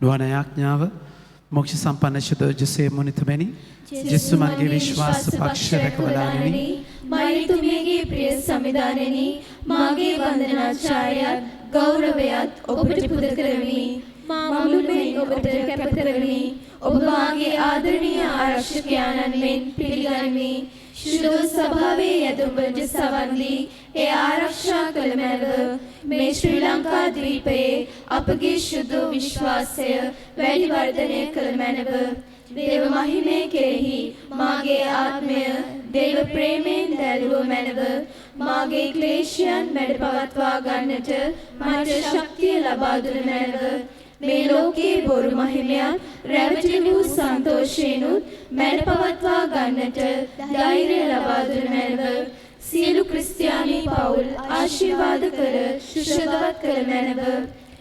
නුවණ යාඥාව මොක්ෂ සම්පන්න ශුද්ධ ජොසේ මුනිතුමනි ජෙසුමන්ගේ විශ්වාස පක්ෂ රැකවලානෙනි මෛත්‍රීතුමියගේ ප්‍රිය සමිදානෙනි මාගේ වන්දනාචාර්යත් ගෞරවයත් ඔබට පුද කරමි මා මුළුමනින් ඔබට කැප කරමි ඔබ මාගේ ආදරණීය ආරක්ෂකයාණන් මෙන් පිළිගනිමි ශුද්ධ සභාවේ යදුමට සවන් දී ඒ ආරක්ෂා කළ මැනව මේ ශ්‍රී ලංකා ද්වීපයේ අපගේ ශුද්ධ විශ්වාසය වැඩි වර්ධනය කළ මැනව දේව මහිමේ කෙරෙහි මාගේ ආත්මය දේව ප්‍රේමයෙන් දැරුව මැනව මාගේ ක්ලේශයන් මැඩ පවත්වා ගන්නට මට ශක්තිය ලබා දුන මැනව මේ ලෝකයේ බොරු මහිමයන් රැවටිලි වූ සන්තෝෂයෙන්ුත් මැඩ පවත්වා ගන්නට ධෛර්යය ලබා දුන මැනව සියලු ක්‍රිස්තියානි පවුල් ආශිර්වාද කර ශුද්ධවත් කළ මැනව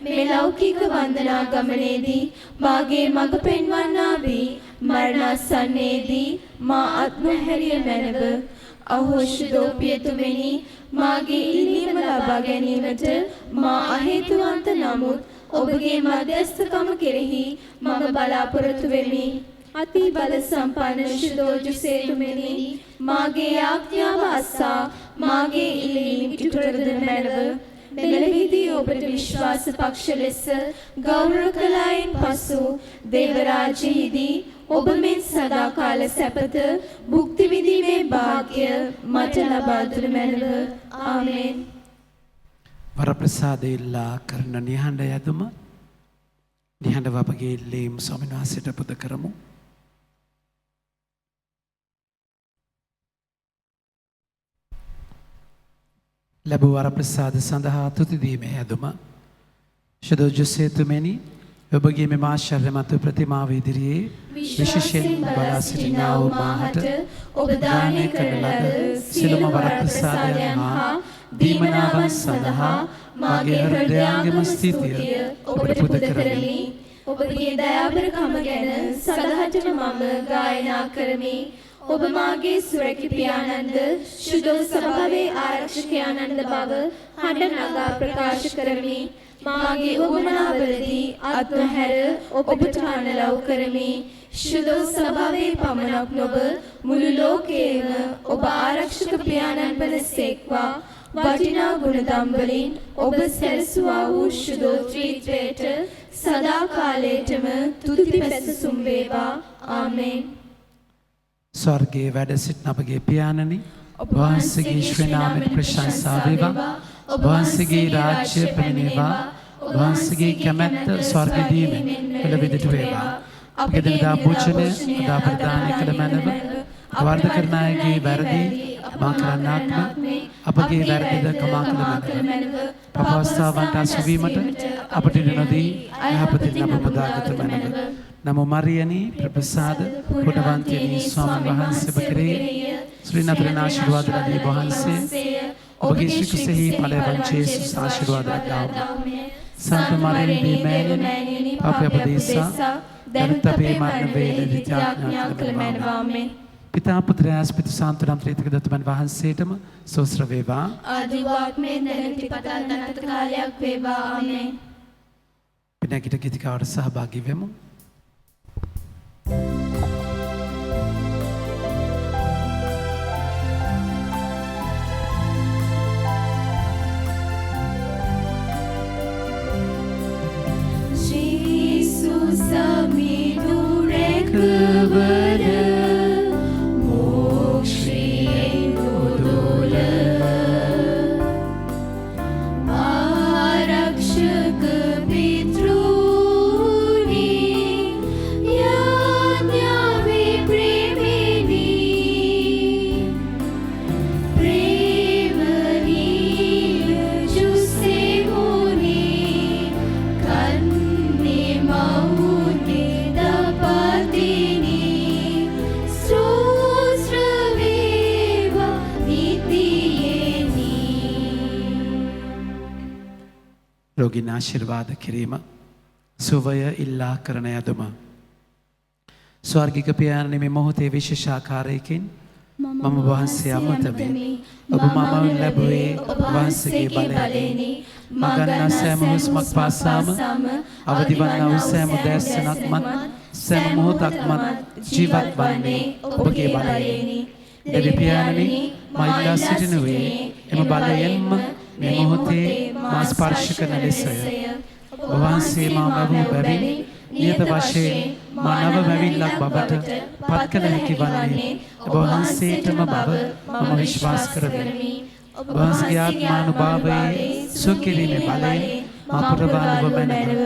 මේ ලෞකික වන්දනා ගමනේදී මාගේ මඟ පෙන්වන්නා වී මරණාසන්නයේදී මා අත්මහැරිය මැනව අහෝෂ්‍යදෝපියතුමනි මාගේ ඉල්ලීම ලබා ගැනීමට මා අහේතුවන්ත නමුත් ඔබගේ මධ්‍යස්ථකම කෙරෙහි මම බලාපොරොත්තු වෙමි අති බල සම්පන්න ශුද්ධෝජසේතුමනි මාගේ ආඥාව අසා මාගේ ඉල්ලීම් ඉටු කර දෙන මැනව මෙලෙහිදී ඔබට විශ්වාස පක්ෂ ලෙස ගෞරව කළායින් පසු දේව රාජ්‍යයේදී ඔබ මෙන් සදාකාල සැපත භුක්ති විඳීමේ වාග්ය මට ලබා දුන මැනව ආමේන් වරප්‍රසාදෙල්ලා කරන නිහඬ යදුම නිහඬව අපගේ ඉල්ලීම් ස්වාමීන් වහන්සේට පුද කරමු ලැබූ වරප්‍රසාද සඳහා තුති දීමේ යදුම ශුද්ධ ජොසේතුමනි ඔබගේ මෙම ආශ්චර්යමත් ප්‍රතිමාව ඉදිරියේ විශේෂයෙන් බලා සිටිනා වූ මාහට ඔබ දානය කරන ලද සිළුම වරප්‍රසාදයන් හා දීමනාවන් සඳහා මාගේ හෘදයාංගම ස්ථිතිය ඔබට පුද කරමි ඔබගේ දයාබරකම ගැන සදහටම මම ගායනා කරමි ඔබ මාගේ සුරැකිපියානන්ද ශුද්ධ සභාවේ ආරක්ෂකයානන්ද බව හඬ නගා ප්‍රකාශ කරමි මාගේ උවමනාවලදී අත්හැර ඔබට අනලව් කරමි ශුද්ධ සභාවේ පමණක් නොව මුළු ලෝකයේම ඔබ ආරක්ෂක පියාණන් වනසේක්වා වටිනා ගුණධම් වලින් ඔබ සැලසුවා වූ ශුද්ධෝත්‍රීත්වයට සදා කාලයටම තුති පැසසුම් වේවා ආමේන් ස්වර්ගයේ වැඩ සිටින අපගේ පියාණනි ඔබ වහන්සේගේ ශ්‍රී නාමයට ප්‍රශංසා වේවා ඔබ වහන්සේගේ රාජ්‍ය පැමිණේවා ඔබ වහන්සේගේ කැමැත්ත ස්වර්ගයේදීම කළ විදිහට වේවා අපගේ දිනදා භෝජනය අදා ප්‍රදානය කළ මැනව වර්ධ කරන අයගේ වැරදි මා කරන්නාක් අපගේ වැරදිද කමා කළ මැනව පවස්ථාවන්ට අසුවීමට අපට නොදී යහපතින් අප මුදාගත මැනව නමෝ මරියනි ප්‍රප්‍රසාද පුණ්‍යවන්තයනි ස්වාමීන් වහන්සේ බකරේ ශ්‍රී නතරණ ආශිර්වාද ලදී වහන්සේ ඔබගේ ශ්‍රී කුසෙහි ඵලය වංචේසුස් ආශිර්වාද ලදාව සන්ත මරියනි මෑණියනි අපේ අපදේශා දැනුත් අපේ මරණ වේලෙහි ත්‍යාඥා කළ මැනව ආමේන් පිතා පුත්‍රයා ස්පිතු සාන්තුනම් ත්‍රිත්‍රික දතුමන් වහන්සේටම සෝස්‍ර වේවා ආදිවාක්මේ දැනටි පතන් අනන්ත කාලයක් වේවා ආමේන් පිනකිට ගීතිකාවට සහභාගී වෙමු Jesus amidurek රෝගීන් ආශිර්වාද කිරීම සුවය ඉල්ලා කරන යදුම ස්වර්ගික පියාණනි මේ මොහොතේ විශේෂ ආකාරයකින් මම වහන්සේ අමතමි ඔබ මම ලැබුවේ ඔබ වහන්සේගේ බලයෙනි මගන්න සෑම හුස්මක් පාසාම අවදිවන්නා වූ සෑම දැස්සනක්මත් සෑම මොහොතක්මත් ජීවත් වන්නේ ඔබගේ බලයෙනි දෙවි පියාණනි මා ඉල්ලා සිටිනුවේ එම බලයෙන්ම මේ මොහොතේ මා ස්පර්ශ කරන ලෙසය ඔබ වහන්සේ මා ලැබූ බැවින් නියත වශයෙන් මා නව වැවිල්ලක් බවට පත් කළ හැකි වන්නේ ඔබ වහන්සේටම බව මම විශ්වාස කරමි. ඔබ වහන්සේගේ ආත්මානුභාවයේ සුඛිරීමේ බලයෙන් මා පුරවාන ඔබ මැනව.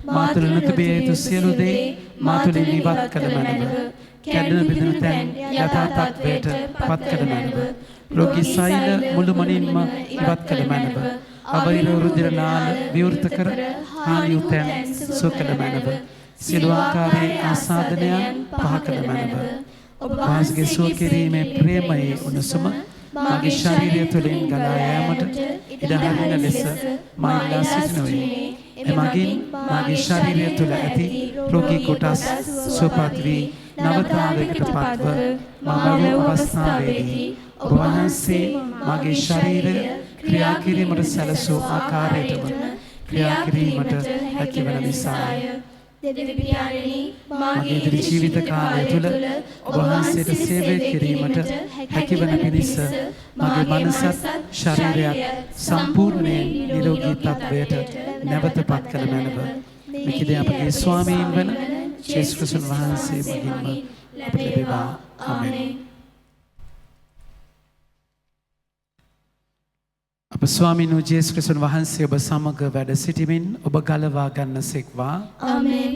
මා තුළ නොතිබිය යුතු සියලු දේ මා තුළින් ඉවත් කළ මැනව. කැඩෙන බිඳෙන තැන් යථා තත්වයට පත් කළ මැනව. රෝගී සෛල මුළුමනින්ම ඉවත් කළ මැනව. අවෛර රුධිර නාල විවෘත කර හානි උතැන් සුව කළ මැනව. සියලු ආකාරයේ ආසාදනයන් පහ කළ මැනව. ඔබ වහන්සේගේ සුව කිරීමේ ප්‍රේමයේ උණුසුම මාගේ ශරීරය තුළින් ගලා යාමට ඉඩ හරින ලෙස මා ඉල්ලා සිටිනුවේ. එමගින් මාගේ ශරීරය තුළ ඇති රෝගී කොටස් සුවපත් වී නවතාවයකට පත්ව මම අවස්ථාවේදී ඔබ වහන්සේ මාගේ ශරීරය ක්‍රියා කිරීමට සැලසූ ආකාරයටම ක්‍රියා කිරීමට හැකිවන නිසාය. දෙවි පියාණනි මාගේ ඉදිරි ජීවිත කාලය තුළ ඔබ වහන්සේට සේවය කිරීමට හැකිවන පිණිස මගේ මනසත් ශරීරයත් සම්පූර්ණයෙන් නිරෝගී තත්වයට නැවතපත් කළ මැනව. මෙකිදී අපගේ ස්වාමීන් වන ජේසුස් ක්‍රිස්තුස් වහන්සේ මගින්ම අපට ලැබේවා. ආමෙන්. අප ස්වාමීන් වූ ජේසුස් ක්‍රිස්තුස් වහන්සේ ඔබ සමග වැඩ සිටිමින් ඔබ ගලවා ගන්නසේක්වා. ආමෙන්.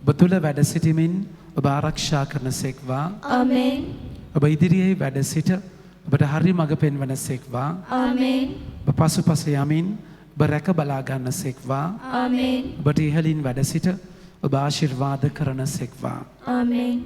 ඔබ තුල වැඩ සිටිමින් ඔබ ආරක්ෂා කරනසේක්වා. ආමෙන්. ඔබ ඉදිරියේ වැඩ සිට ඔබට හරි මඟ පෙන්වනසේක්වා. ආමෙන්. ඔබ පසුපස යමින් ඔබ රැක බලා ගන්නසේක්වා. ආමෙන්. ඔබට ඉහළින් වැඩ සිට ඔබ ආශිර්වාද කරනසේක්වා. ආමෙන්.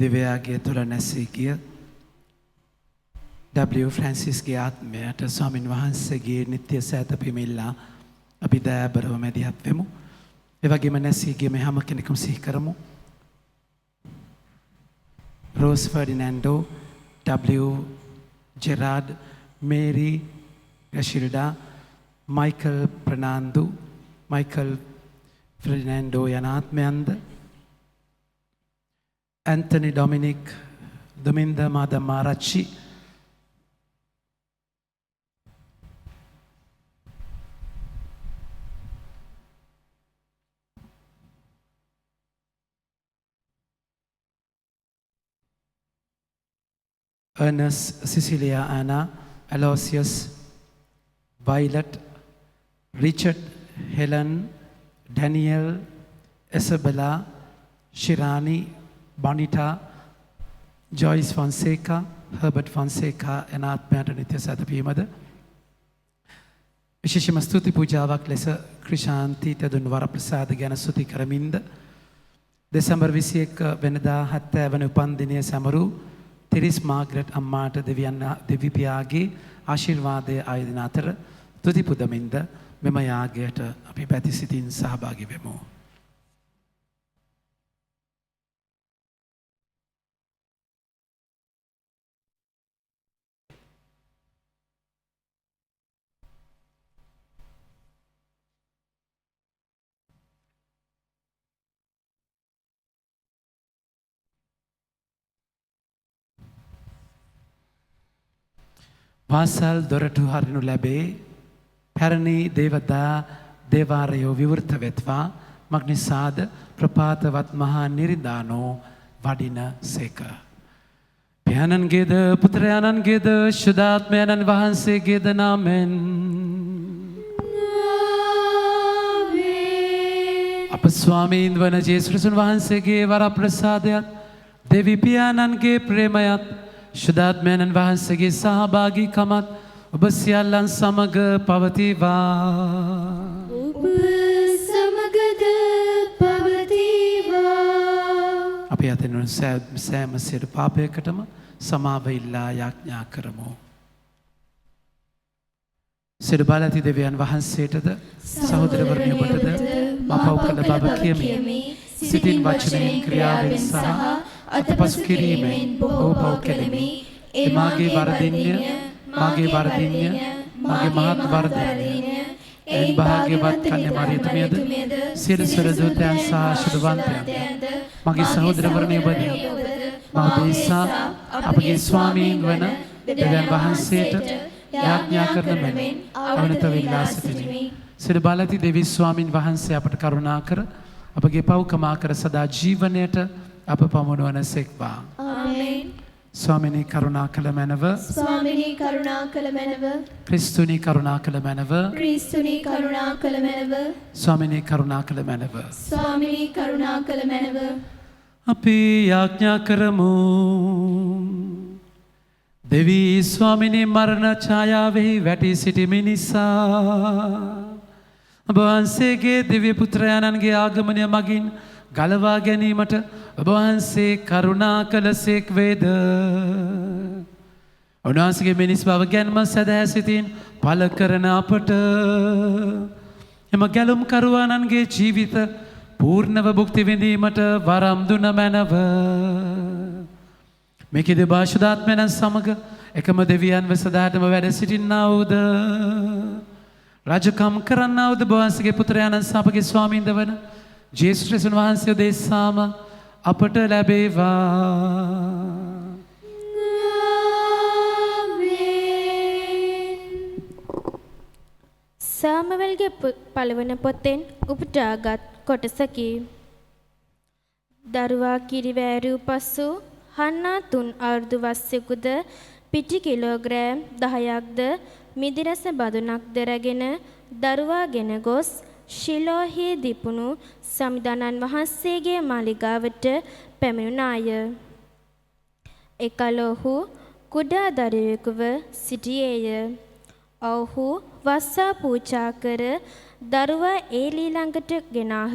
දිවයාගේ තුළ නැසී ගිය W ෆ්‍රැන්සිස්ගේ ආත්මයට ස්වාමින් වහන්සේගේ නිත්‍ය සෑතපීම ඉල්ලා අපි දයාබරව මැදිහත් වෙමු. ඒ වගේම නැසී ගිය මේ හැම කෙනෙකුම සිහි කරමු. රෝස් ෆර්ඩිනැන්ඩෝ, W ජෙරාඩ්, මේරි ගශිල්ඩා, මයිකල් ප්‍රනාන්දු, මයිකල් ෆර්ඩිනැන්ඩෝ යන ආත්මයන්ද, Anthony Dominic, Duminda Madammarachchi, Ernest, Cecilia Anna, Aloysius, Violet, Richard, Helen, Daniel, Isabella, Shirani, Bonita, Joyce Fonseca, Herbert Fonseca යන ආත්මයට නිත්‍ය සැතපීමද විශේෂම ස්තුති පූජාවක් ලෙස ක්‍රිෂාන්තිට දුන් වරප්‍රසාද ගැන ස්තුති කරමින්ද දෙසැම්බර් 21 වෙනිදා 70 වන උපන්දිනය සමරු තිරිස් මාග්‍රට් අම්මාට දෙවි පියාගේ ආශිර්වාදය ආයතන අතර තුති පුදමින්ද මෙම යාගයට අපි පැතිසිතින් සහභාගී වෙමු. පාසල් දොරටු හරිනු ලැබේ පැරණි දේවදා දේවාරයෝ විවෘත වෙත්වා මග්නිසාද ප්‍රපාතවත් මහා නිරිදානෝ වඩින සේක. පියාණන්ගේද පුත්‍රයාණන්ගේද ශුද්ධාත්මයන්න් වහන්සේගේද නාමෙන් අප ස්වාමීන් වන ජේසුස් ක්‍රිස්තුන් වහන්සේගේ වරප්‍රසාදයත් දෙවි පියාණන්ගේ ප්‍රේමයත් ශුද්ධාත්මයන්න් වහන්සේගේ සහභාගීකමත් ඔබ සියල්ලන් සමග පවතිවා. ඔබ සමගද පවතිවා. අපි අතින් සෑම සියලු පාපයකටම සමාව ඉල්ලා යාඥා කරමු. සියලු බල ඇති දෙවියන් වහන්සේටද සහෝදරවරුනි ඔබටද මා පව් කළ බව කියමි. සිතින් වචනයෙන් ක්‍රියාවෙන් සහ අතපසු කිරීමෙන් බොහෝ පව් කෙරෙමි. ඒ මාගේ වරදින්ය මාගේ මහත් වරදින්ය. එන් භාග්‍යවත් කන්‍ය මරියතුමියද සියලු සුරදූතයන් සහ ශුද්ධවන්තයන්ද මගේ සහෝදරවරුනි ඔබද මා දේශා අපගේ ස්වාමීන් වන දෙවියන් වහන්සේට යාඥා කරන මෙන් අවනත වෙලා සිටිමි. සියලු බල ඇති දෙවි ස්වාමින් වහන්සේ අපට කරුණා කර අපගේ පව්කමා කර සදා ජීවනයට අප පමුණුවන සෙක්වා. ආමේන්. ස්වාමිනී කරුණා කළ මැනව. ස්වාමිනී කරුණා කළ මැනව. ක්‍රිස්තුනී කරුණා කළ මැනව. ක්‍රිස්තුනී කරුණා කළ මැනව. ස්වාමිනී කරුණා කළ මැනව. ස්වාමිනී කරුණා කළ මැනව. අපි යාඥා කරමු. දෙවී ස්වාමිනී මරණ ඡායාවෙහි වැටි සිටිමි නිසා ඔබ වහන්සේගේ දිව්‍ය පුත්‍රයාණන්ගේ ආගමනය මගින් ගලවා ගැනීමට ඔබ වහන්සේ කරුණා කළසේක් වේද. උන්වහන්සේගේ මිනිස් බව ගැනම සැදැහැ සිතින් පළ කරන අපට එම ගැලුම් කරුවාණන්ගේ ජීවිත පූර්ණව භුක්ති විඳීමට වරම් දුන මැනව. මේකෙදී භාෂුදාත්මයන් සමග එකම දෙවියන්ව සදාටම වැඩ සිටින්නා වූද රාජකම් කරන්නා වූද වහන්සේගේ පුත්‍රයාණන් සහ අපගේ ස්වාමීන්ද වන ජේසුස් ක්‍රිස්තුන් වහන්සේ දෙසාම අපට ලැබේවා. සාමුවෙල්ගේ පළවන පොතෙන් උපුටාගත් කොටසකි. දරුවා කිරිවෑරූ පසු හන්නා 3 අවුරුදු වස්සෙකුද පිටි කිලෝග්‍රෑම් 10ක්ද මිදිරස බදුනක්ද රැගෙන දරුවාගෙන ගොස් ශිලෝහි දිපුණු සමිදානන් වහන්සේගේ මාලිගාවට පැමිණුණාය. එකල ඔහු කුඩා දරුවෙකුව සිටියේය. ඔහු වස්සා පූජා කර දරුවා ඒලී ළඟට ගෙනාහ.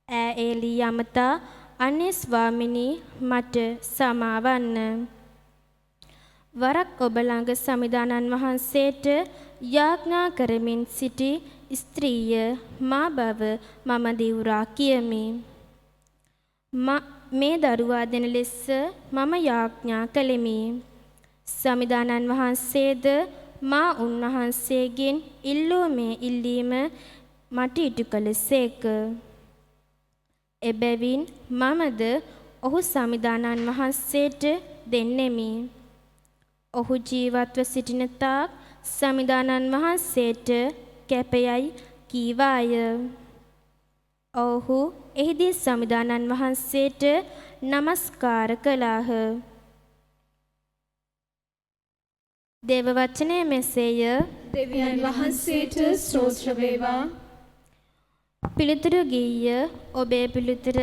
ඈ ඒලී යමතා අනේ ස්වාමිනී මට සමාවන්න. වරක් ඔබ ළඟ සමිදානන් වහන්සේට යාඥා කරමින් සිටි ස්ත්‍රිය මා බව මම දිවුරා කියමි. මේ දරුවා දෙන ලෙස මම යාඥා කළෙමි. සමිදානන් වහන්සේද මා උන්වහන්සේගෙන් ඉල්ලූ මේ ඉල්ලීම මට ඉටු කළසේක. එබැවින් මමද ඔහු සමිදානන් වහන්සේට දෙන්නෙමි. ඔහු ජීවත්ව සිටින තාක් සමිදානන් වහන්සේට කැපයයි කීවාය. ඔහු එහිදී සමිදානන් වහන්සේට නමස්කාර කළාහ. දේව වචනය මෙසේය. දෙවියන් වහන්සේට ස්තෝත්‍ර වේවා. පිළිතුරු ගීය ඔබේ පිළිතුර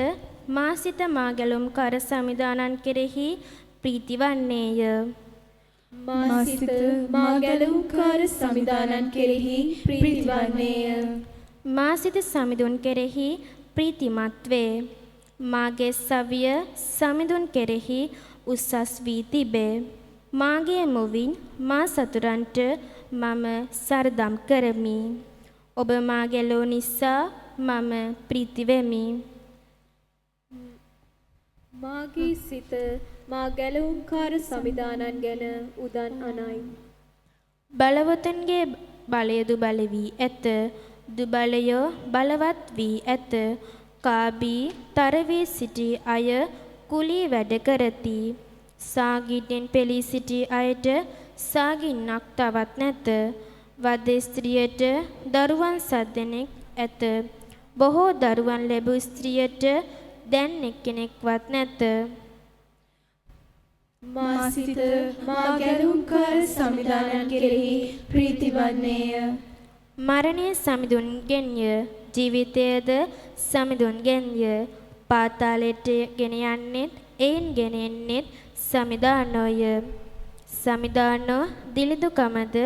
මා සිත මා ගැලුම් කර සමිදානන් කෙරෙහි ප්‍රීති වන්නේය. මා සිත මා ගැලවුම්කාර සමිදානන් කෙරෙහි ප්‍රීති වන්නේය. මා සිත සමිඳුන් කෙරෙහි ප්‍රීතිමත් වේ. මාගේ සවිය සමිඳුන් කෙරෙහි උසස් වී තිබේ. මාගේ මුවින් මා සතුරන්ට මම සරදම් කරමි. ඔබ මා ගැලවූ නිසා මම ප්‍රීති වෙමි. මාගේ සිත මා ගැලවුම්කාර සමිදානන් ගැන උදන් අනයි. බලවතුන්ගේ බලය දුබල වී ඇත. දුබලය බලවත් වී ඇත. කාබී තර වී සිටි අය කුලී වැඩ කරති. සාගින්නෙන් පෙළී සිටි අයට සාගින්නක් තවත් නැත. වද ස්ත්‍රියට දරුවන් 7 දෙනෙක් ඇත. බොහෝ දරුවන් ලැබූ ස්ත්‍රියට දැන් එක්කෙනෙක්වත් නැත. මා සිත මා ගැලවුම්කාර සමිදානන් කෙරෙහි ප්‍රීති වන්නේය. මරණය සමිඳුන්ගෙන්ය. ජීවිතයද සමිඳුන්ගෙන්ය. පාතාලයට ගෙන යන්නෙත් එයින් ගෙන එන්නෙත් සමිදානෝය. සමිදානෝ දිලිදුකමද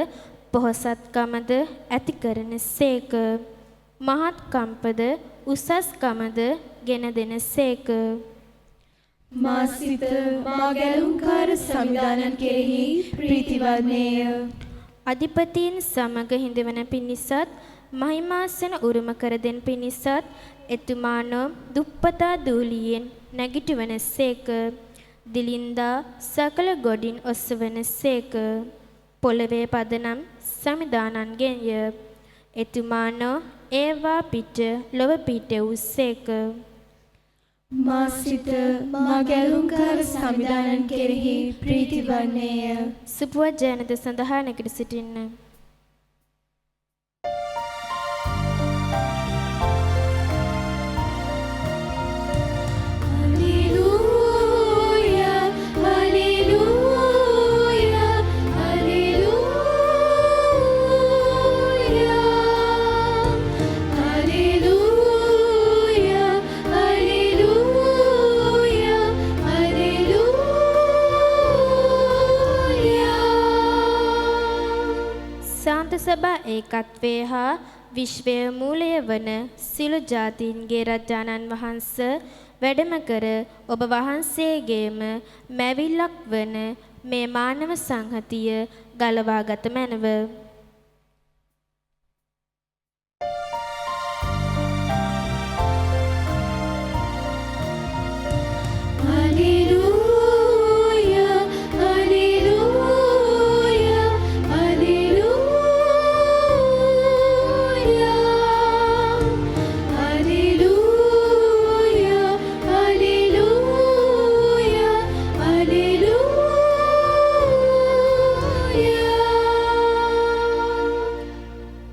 පොහොසත්කමද ඇති කරන සේක. මහත්කම්පද උසස්කමද ගෙන දෙන සේක. මා සිත මා ගැලවුම්කාර සමිදානන් කෙරෙහි ප්‍රීති වන්නේය. අධිපතීන් සමග හිඳවන පිණිසත් මහිමාසන උරුම කර දෙන පිණිසත් එතුමානෝ දුප්පතා දූලියෙන් නැගිටවන සේක. දිලින්දා සකල ගොඩින් ඔසවන සේක. පොළවේ පදනම් සමිදානන්ගෙන්ය. එතුමානෝ ඒවා පිට ලොව පිට වූ සේක. මා සිත මා ගැලවුම්කාර සමිදානන් කෙරෙහි ප්‍රීති වන්නේය. සුපුවත් ජයනත සඳහා නැගිට සිටින්න. සභා ඒකත්වය හා විශ්වය මූලය වන සිළු ජාතීන්ගේ රජාණන් වහන්ස වැඩම කර ඔබ වහන්සේගේම මැවිල්ලක් වන මේ මානව සංහතිය ගලවාගත මැනව.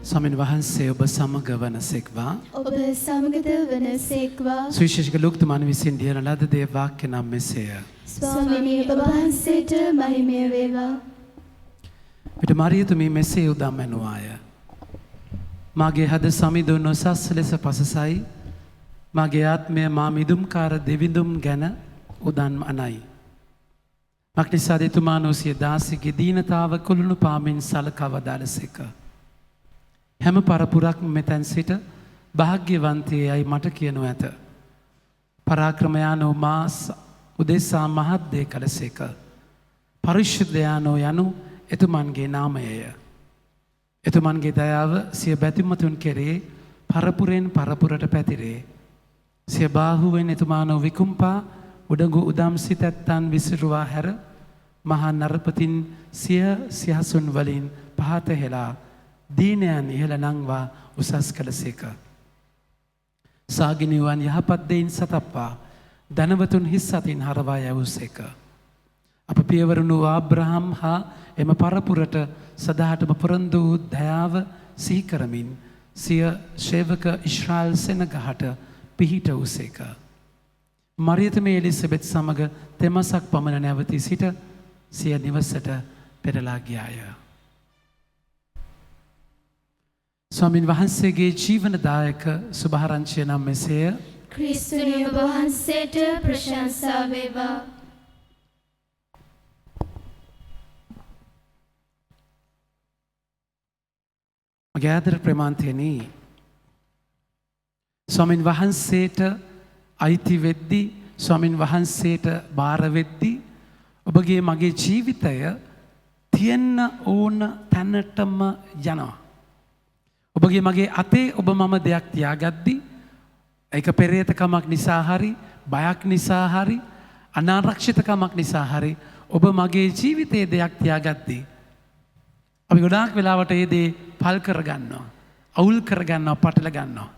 ස්වාමීන් වහන්සේ ඔබ සමග වනසේක්වා. ඔබ සමගද වනසේක්වා. සුවිශේෂක ලුක්තුමාන විසින් ලියන ලද දේ වාක්‍ය නම් මෙසේය. ස්වාමීනි ඔබ වහන්සේට මහිමය වේවා. විට මරියතුමී මෙසේ උදම් ඇනුවාය. මාගේ හද සමිඳුන් නොසස් ලෙස පසසයි. මාගේ ආත්මය මා මිදුම්කාර දෙවිඳුම් ගැන උදන් අනයි. මක්නිසාද එතුමා නොසිය දාසිගේ දීනතාව කුළුණු පාමින් සලකා වදාළසේක. හැම පරපුරක්ම මෙතැන් සිට භාග්‍යවන්තයයි මට කියනු ඇත. පරාක්‍රමයානෝ මාස උදෙසා මහත් දේ කළසේක. පරිශුද්ධයානෝ යනු එතුමන්ගේ නාමයය. එතුමන්ගේ දයාව සිය බැතිමතුන් කෙරේ පරපුරෙන් පරපුරට පැතිරේ. සිය බාහුවෙන් එතුමානෝ විකුම්පා උඩඟු උදම් සිතැත්තන් විසිරුවා හැර මහා නරපතින් සිය සිහසුන් වලින් පහත හෙලා දීනයන් ඉහළ නංවා උසස් කළසේක. සාගිනිවන් යහපත් දෙයින් සතප්පා ධනවතුන් හිස් අතින් හරවා යවුසේක. අප පියවරුණු ආබ්‍රහම් හා එම පරපුරට සදාටම පොරොන්දු වූ දයාව සිහි කරමින් සිය ශ්‍රේවක ඉශ්‍රායල් සෙනගහට පිහිට වූසේක. මරියතමේ එලිසබෙත් සමග තෙමසක් පමණ නැවතී සිට සිය නිවසට පෙරලා ගියාය. ස්වාමින් වහන්සේගේ ජීවනදායක සුභාරංචිය නම් මෙසේය. ක්‍රිස්තුනි ඔබ වහන්සේට ප්‍රශංසා වේවා. මගේ ආදර ප්‍රේමාන්තයනි, ස්වාමින් වහන්සේට අයිති වෙද්දී, ස්වාමින් වහන්සේට බාර වෙද්දී ඔබගේ මගේ ජීවිතය තියෙන්න ඕන තැනටම යනවා. ඔබගේ මගේ අතේ ඔබ මම දෙයක් තියාගද්දී ඒක පෙරේතකමක් නිසා හරි, බයක් නිසා හරි, අනාරක්ෂිතකමක් නිසා හරි ඔබ මගේ ජීවිතයේ දෙයක් තියාගද්දී අපි ගොඩාක් වෙලාවට ඒ දේ පල් කරගන්නවා, අවුල් කරගන්නවා, පටල ගන්නවා.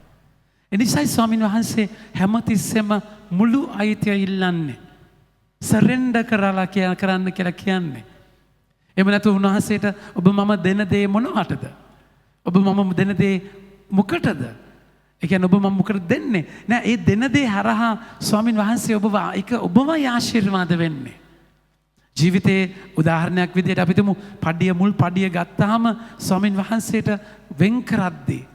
එනිසායි ස්වාමීන් වහන්සේ හැමතිස්සෙම මුළු අයිතිය ඉල්ලන්නේ, සරෙන්ඩර් කරලා කරන්න කියලා කියන්නේ. එහෙම නැත්නම් උන්වහන්සේට ඔබ මම දෙන දේ මොනවටද? ඔබ මම දෙන දේ මොකටද? ඒ කියන්නේ ඔබ මම මොකටද දෙන්නේ? නෑ, ඒ දෙන දේ හරහා ස්වාමීන් වහන්සේ ඔබමයි ආශිර්වාද වෙන්නේ. ජීවිතයේ උදාහරණයක් විදිහට අපි තුමු මුල් පඩිය ගත්තාම ස්වාමීන් වහන්සේට වෙන් කරද්දී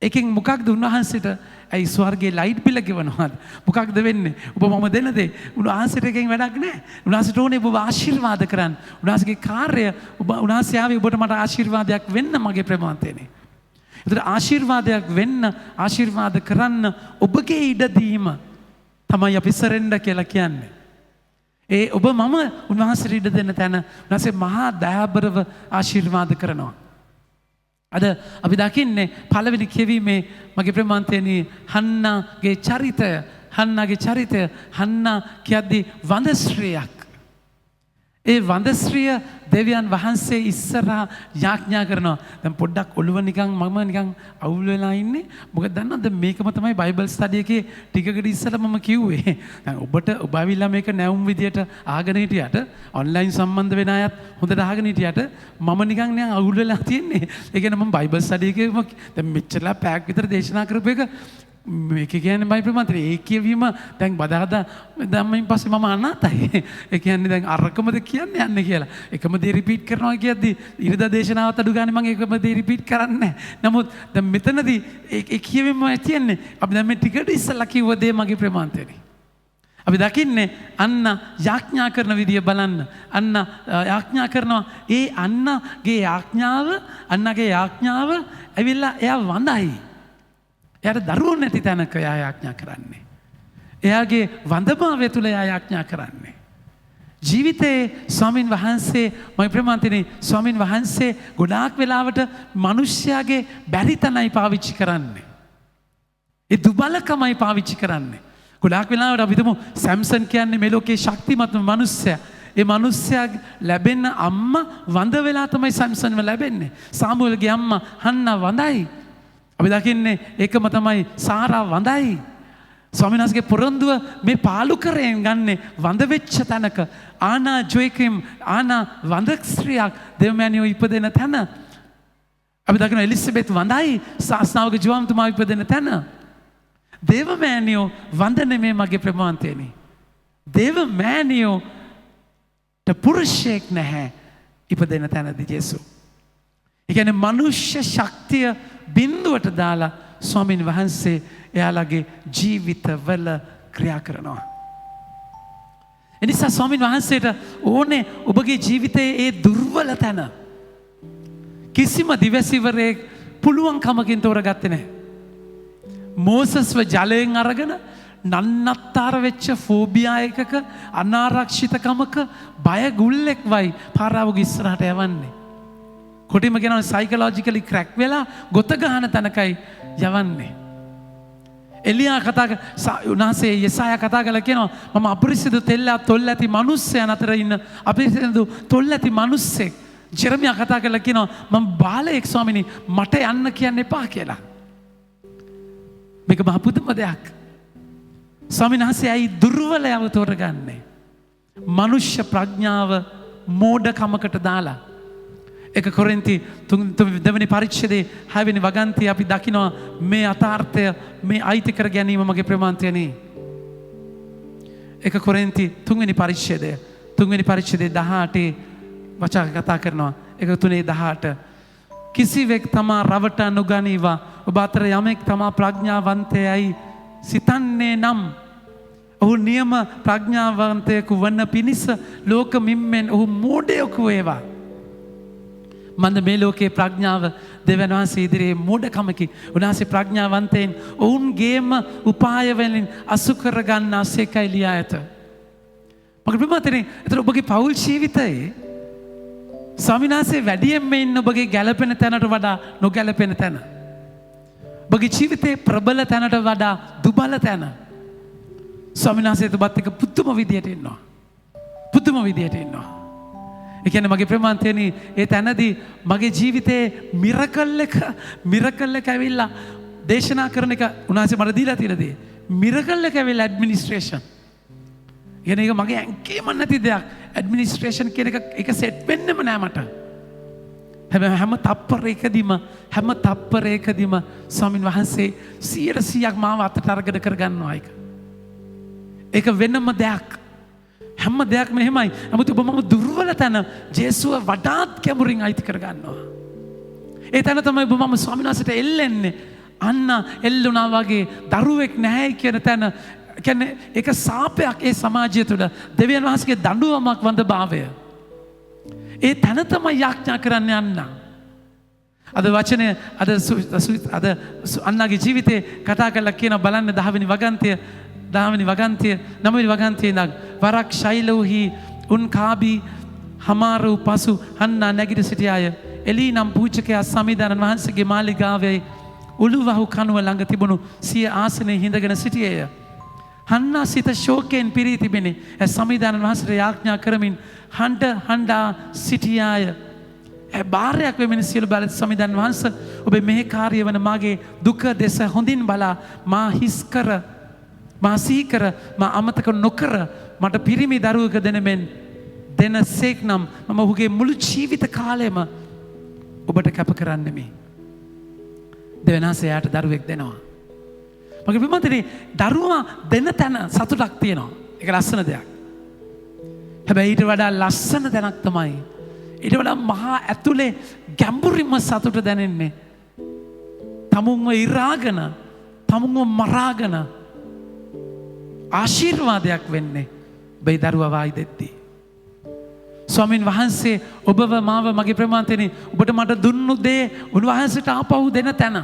එකෙන් මොකක්ද උන්වහන්සේට ඇයි ස්වර්ගයේ ලයිට් බිල ගෙවනවද? මොකක්ද වෙන්නේ? ඔබ මම දෙන දේ උන්වහන්සේට එකෙන් වැඩක් නැහැ. උන්වහන්සේට ඕනේ ඔබ ආශිර්වාද කරන්න. උන්වහන්සේගේ කාර්යය උන්වහන්සේ ආවේ ඔබට මට ආශිර්වාදයක් වෙන්න මගේ ප්‍රේමවන්තයනේ. ඒතර ආශිර්වාදයක් වෙන්න, ආශිර්වාද කරන්න ඔබගේ ඉඩ දීම තමයි අපි සරෙන්ඩර් කියලා කියන්නේ. ඒ ඔබ මම උන්වහන්සේට ඉඩ දෙන්න තැන උන්වහන්සේ මහා දයාබරව ආශිර්වාද කරනවා. අද අපි දකින්නේ පළවෙනි කියවීමේ මගේ ප්‍රේමවන්තයනි හන්නාගේ චරිතය හන්නා කියද්දී වඳශ්‍රියක්. ඒ වඳශ්‍රිය දෙවියන් වහන්සේ ඉස්සරහා යාඥා කරනවා. දැන් පොඩ්ඩක් ඔළුව නිකන් අවුල් වෙලා ඉන්නේ. මොකද දන්නවද මේකම තමයි බයිබල් ස්ටඩි එකේ ටිකකට ඉස්සෙල්ලා මම කිව්වේ. දැන් ඔබ ආවිල්ලා මේක නැවුම් විදියට ආගෙන හිටියට ඔන්ලයින් සම්බන්ධ වෙන අයත් හොඳට ආගෙන හිටියට මම නිකන් අවුල් වෙලා තියෙන්නේ. ඒ කියන්නේ මම බයිබල් ස්ටඩි එකේ දැන් මෙච්චරලා පැයක් විතර දේශනා කරපු එක මේක කියන්නේ බයිබල් මාත්‍රේ ඒ කියවීම දැන් බදාදා ධම්මෙන් පස්සේ මම අනාතයි. ඒ කියන්නේ දැන් අරකමද කියන්නේ යන්නේ කියලා. එකම දේ රිපීට් කරනවා කියද්දි ඉරිදා දේශනාවත් අඩු ගානේ මම එකම දේ රිපීට් කරන්නේ නැහැ. නමුත් දැන් මෙතනදී ඒ කියවීම තියෙන්නේ අපි දැන් මේ ටිකට ඉස්සලා කිව්ව දේ මගේ ප්‍රේමාන්තයනේ. අපි දකින්නේ අන්න යාඥා කරන විදිය බලන්න. අන්න යාඥා කරනවා. ඒ අන්නගේ යාඥාව ඇවිල්ලා එයා වඳයි. එයාට දරුවෝ නැති තැනක එයා යාඥා කරන්නේ. එයාගේ වඳභාවය තුළ එයා යාඥා කරන්නේ. ජීවිතයේ ස්වාමින් වහන්සේ මගේ ප්‍රේමවන්තනි ස්වාමින් වහන්සේ ගොඩාක් වෙලාවට මිනිස්යාගේ බැරි තැනයි පාවිච්චි කරන්නේ. ඒ දුබලකමයි පාවිච්චි කරන්නේ. ගොඩාක් වෙලාවට අපි හිතමු සැම්සන් කියන්නේ මේ ලෝකේ ශක්තිමත්ම මිනිස්සයා. ඒ මිනිස්සයා ලැබෙන අම්මා වඳ වෙලා තමයි සැම්සන්ව ලැබෙන්නේ. සාමුවෙල්ගේ අම්මා හන්නා වඳයි. අපි දකින්නේ ඒකම තමයි සාරා වඳයි. ස්වාමීන් වහන්සේගේ පොරොන්දුව මේ පාලු කරෙන් ගන්නේ වඳ වෙච්ච තැනක. ආනා ජොයිකිම් වඳ ස්ත්‍රියක් දෙව්මෑණියෝ ඉපදෙන තැන. අපි දකිනවා එලිසබෙත් වඳයි සාස්නාවක ජෝම්තුමා ඉපදෙන තැන. දෙව්මෑණියෝ වඳ නෙමේ මගේ ප්‍රේමවන්තයනි. දෙව්මෑණියෝට පුරුෂයෙක් නැහැ ඉපදෙන තැනදී යේසු. ඒ කියන්නේ මනුෂ්‍ය ශක්තිය බිඳුවට දාලා ස්වාමීන් වහන්සේ එයාලගේ ජීවිතවල ක්‍රියා කරනවා. එනිසා ස්වාමීන් වහන්සේට ඕනේ ඔබගේ ජීවිතයේ ඒ දුර්වල තැන කිසිම දිවසිවරයෙක් පුළුවන් කමකින් තෝරගත්තේ නැහැ. මෝසස්ව ජලයෙන් අරගෙන නන්නත්තර වෙච්ච ෆෝබියා එකක අනාරක්ෂිතකමක බය ගුල්ලෙක් වයි පාරාවගේ ඉස්සරහට යවන්නේ. කොටිම කියනවා සයිකොලොජිකලි ක්‍රැක් වෙලා ගොත ගහන තැනකයි යවන්නේ. එලියා උන්වහන්සේ යෙසායා කතා කරලා කියනවා මම අපරිසිදු තොල් ඇති මිනිස්සයන් අතර ඉන්න අපරිසිදු තොල් ඇති මිනිස්සෙක්. ජෙරමියා කතා කරලා කියනවා මම බාලයෙක් ස්වාමිනී මට යන්න කියන්න එපා කියලා. මේක මහ පුදුම දෙයක්. ස්වාමීන් වහන්සේ ඇයි දුර්වලයව තෝරගන්නේ? මනුෂ්‍ය ප්‍රඥාව මෝඩකමකට දාලා. එක කොරින්ති දෙවනි පරිච්ඡේදයේ 6 වෙනි වගන්තිය අපි දකිනවා මේ යථාර්ථය මේ අයිති කර ගැනීම මගේ ප්‍රමාන්තයනේ. එක කොරින්ති 3 වෙනි පරිච්ඡේදයේ 18 වචන කතා කරනවා. එක 3:18 කිසිවෙක් තමා රවටා නොගනීවා ඔබ අතර යමෙක් තමා ප්‍රඥාවන්තයයි සිතන්නේ නම් ඔහු නියම ප්‍රඥාවන්තයෙකු වන පිණිස ලෝක මිම්මෙන් ඔහු මෝඩයෙකු වේවා. මන්ද මේ ලෝකයේ ප්‍රඥාව දෙවියන් වහන්සේ ඉදිරියේ මෝඩකමකි. උන්වහන්සේ ප්‍රඥාවන්තයන් ඔවුන්ගේම උපාය වලින් අසු කරගන්නා සේකයි ලියා ඇත. මගේ ප්‍රමාතනේ ඒතර ඔබගේ පෞල් ජීවිතයේ ස්වාමීන් වහන්සේ වැඩියෙන්ම ඉන්න ඔබගේ ගැළපෙන තැනට වඩා නොගැළපෙන තැන. ඔබගේ ජීවිතේ ප්‍රබල තැනට වඩා දුබල තැන. ස්වාමීන් වහන්සේ ඔබත් එක්ක පුදුම විදියට ඉන්නවා. පුදුම විදියට ඉන්නවා. ඒ කියන්නේ මගේ ප්‍රමාන්තයනි ඒ තැනදී මගේ ජීවිතේ මිරකල් එක ඇවිල්ලා දේශනා කරන එක උන්වහන්සේ මට දීලා තියෙන දේ. මිරකල් එක ඇවිල්ලා ඇඩ්මිනිස්ට්‍රේෂන්. කියන එක මගේ ඇඟේම නැති දෙයක්. ඇඩ්මිනිස්ට්‍රේෂන් කියන එක සෙට් වෙන්නෙම නෑ මට. හැබැයි හැම තප්පරයකදීම ස්වාමින් වහන්සේ 100% මාව අතට අරගෙන කරගන්නවා ඒක. ඒක වෙනම දෙයක්. හැම දෙයක්ම එහෙමයි. නමුත් ඔබ මම දුර්වල තැන ජේසුව වඩාත් කැමුරින් අයිති කරගන්නවා. ඒ තැන තමයි ඔබ මම ස්වාමීන් වහන්සේට එල්ලෙන්නේ. අන්න එල්ලුණා වගේ දරුවෙක් නැහැ කියන තැන. කියන්නේ ඒක සාපයක් ඒ සමාජය තුළ දෙවියන් වහන්සේගේ දඬුවමක් වන්දභාවය. ඒ තැන තමයි යාඥා කරන්න යන්න. අද වචනය අද අන්නගේ ජීවිතේ කතා කරලා කියන බලන්න 10 වෙනි වගන්තිය 9 වෙනි වගන්තියේ නම් වරක් ශෛලෝහි උන් කාබි හමාරු පසු අන්නා නැගිට සිටියාය. එලී නම් පූජකයා සමිදානන් වහන්සේගේ මාලිගාවේ උළුවහු කනුව ළඟ තිබුණු සිය ආසනයේ හිඳගෙන සිටියේය. හන්නා සිත ශෝකයෙන් පිරී තිබෙනේ. සමිදානන් වහන්සේට යාඥා කරමින් හඬා සිටියාය. බාරයක් වෙමින් සියලු බල සමිදානන් වහන්සේ ඔබේ මෙහි කාර්ය වන මාගේ දුක දෙස හොඳින් බලා මා හිස්කර මා සීකර මා අමතක නොකර මට පිරිමි දරුවෙක දෙන සේක් නම් මම ඔහුගේ මුළු ජීවිත කාලෙම ඔබට කැප කරන්නෙමි. දෙවියන් වහන්සේ යාට දරුවෙක් දෙනවා. මගේ විමතනේ දරුවා දෙන තැන සතුටක් තියෙනවා. ඒක ලස්සන දෙයක්. හැබැයි ඊට වඩා ලස්සන තැනක් තමයි ඊට වඩා මහා ඇතුලේ ගැඹුරින්ම සතුට දැනෙන්නේ. තමුන්ව ඉරාගෙන, තමුන්ව මරාගෙන ආශිර්වාදයක් වෙන්නේ බයි දරුවා වායි දෙද්දී. ස්වාමින් වහන්සේ ඔබව මාව මගේ ප්‍රමාන්තනේ ඔබට මට දුන්නු දේ උන්වහන්සේට ආපහු දෙන තැන.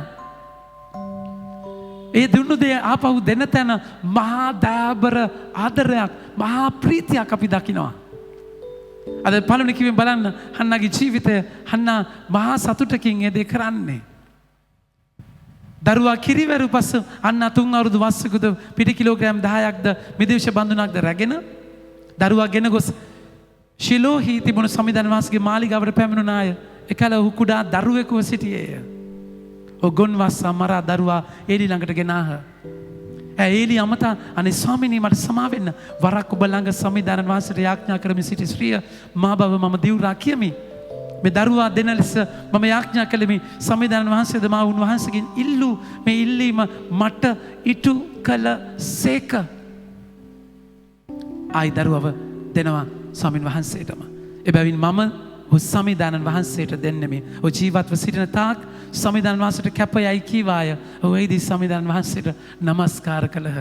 ඒ දුන්නු දේ ආපහු දෙන තැන මහා දයාබර ආදරයක්, මහා ප්‍රීතියක් අපි දකිනවා. අද පළවෙනි කිව්වෙන් බලන්න හන්නගේ ජීවිතය හන්න මහා සතුටකින් ඒ දේ කරන්නේ. දරුවා කිරිවැරු පස්ස අන්න 3 අවුරුදු වස්සකුද පිටි කිලෝග්‍රෑම් 10ක්ද මිදිවිෂ බඳුනක්ද රැගෙන දරුවා ගෙන ගොස් ශිලෝහි තිබුණු සමිදාන වහන්සේගේ මාලිගාවට පැමිණුණාය. එකල ඔහු කුඩා දරුවෙකුව සිටියේය. ඔගොන් වස්සා මරා දරුවා ඒලි ළඟට ගෙනාහ. ඒලි අමතා අනේ ස්වාමිනී මට සමා වෙන්න වරක් ඔබ ළඟ සමිදාන වහන්සේට යාඥා කරමින් සිටි ස්ත්‍රිය මා බව මම දිවුරා කියමි. මේ දරුවා දෙන ලෙස මම යාඥා කළෙමි. සමිදාන වහන්සේද මා උන්වහන්සේගෙන් ඉල්ලූ මේ ඉල්ලීම මට ඉටු කළ සේක. ආයි දරුවව දෙනවා ස්වාමින් වහන්සේටම. එබැවින් මම සමිදානන් වහන්සේට දෙන්නෙමි. ඔහු ජීවත්ව සිටින තාක් සමිදානන් වහන්සේට කැපයයි කීවාය. ඔහු එහිදී සමිදානන් වහන්සේට නමස්කාර කළහ.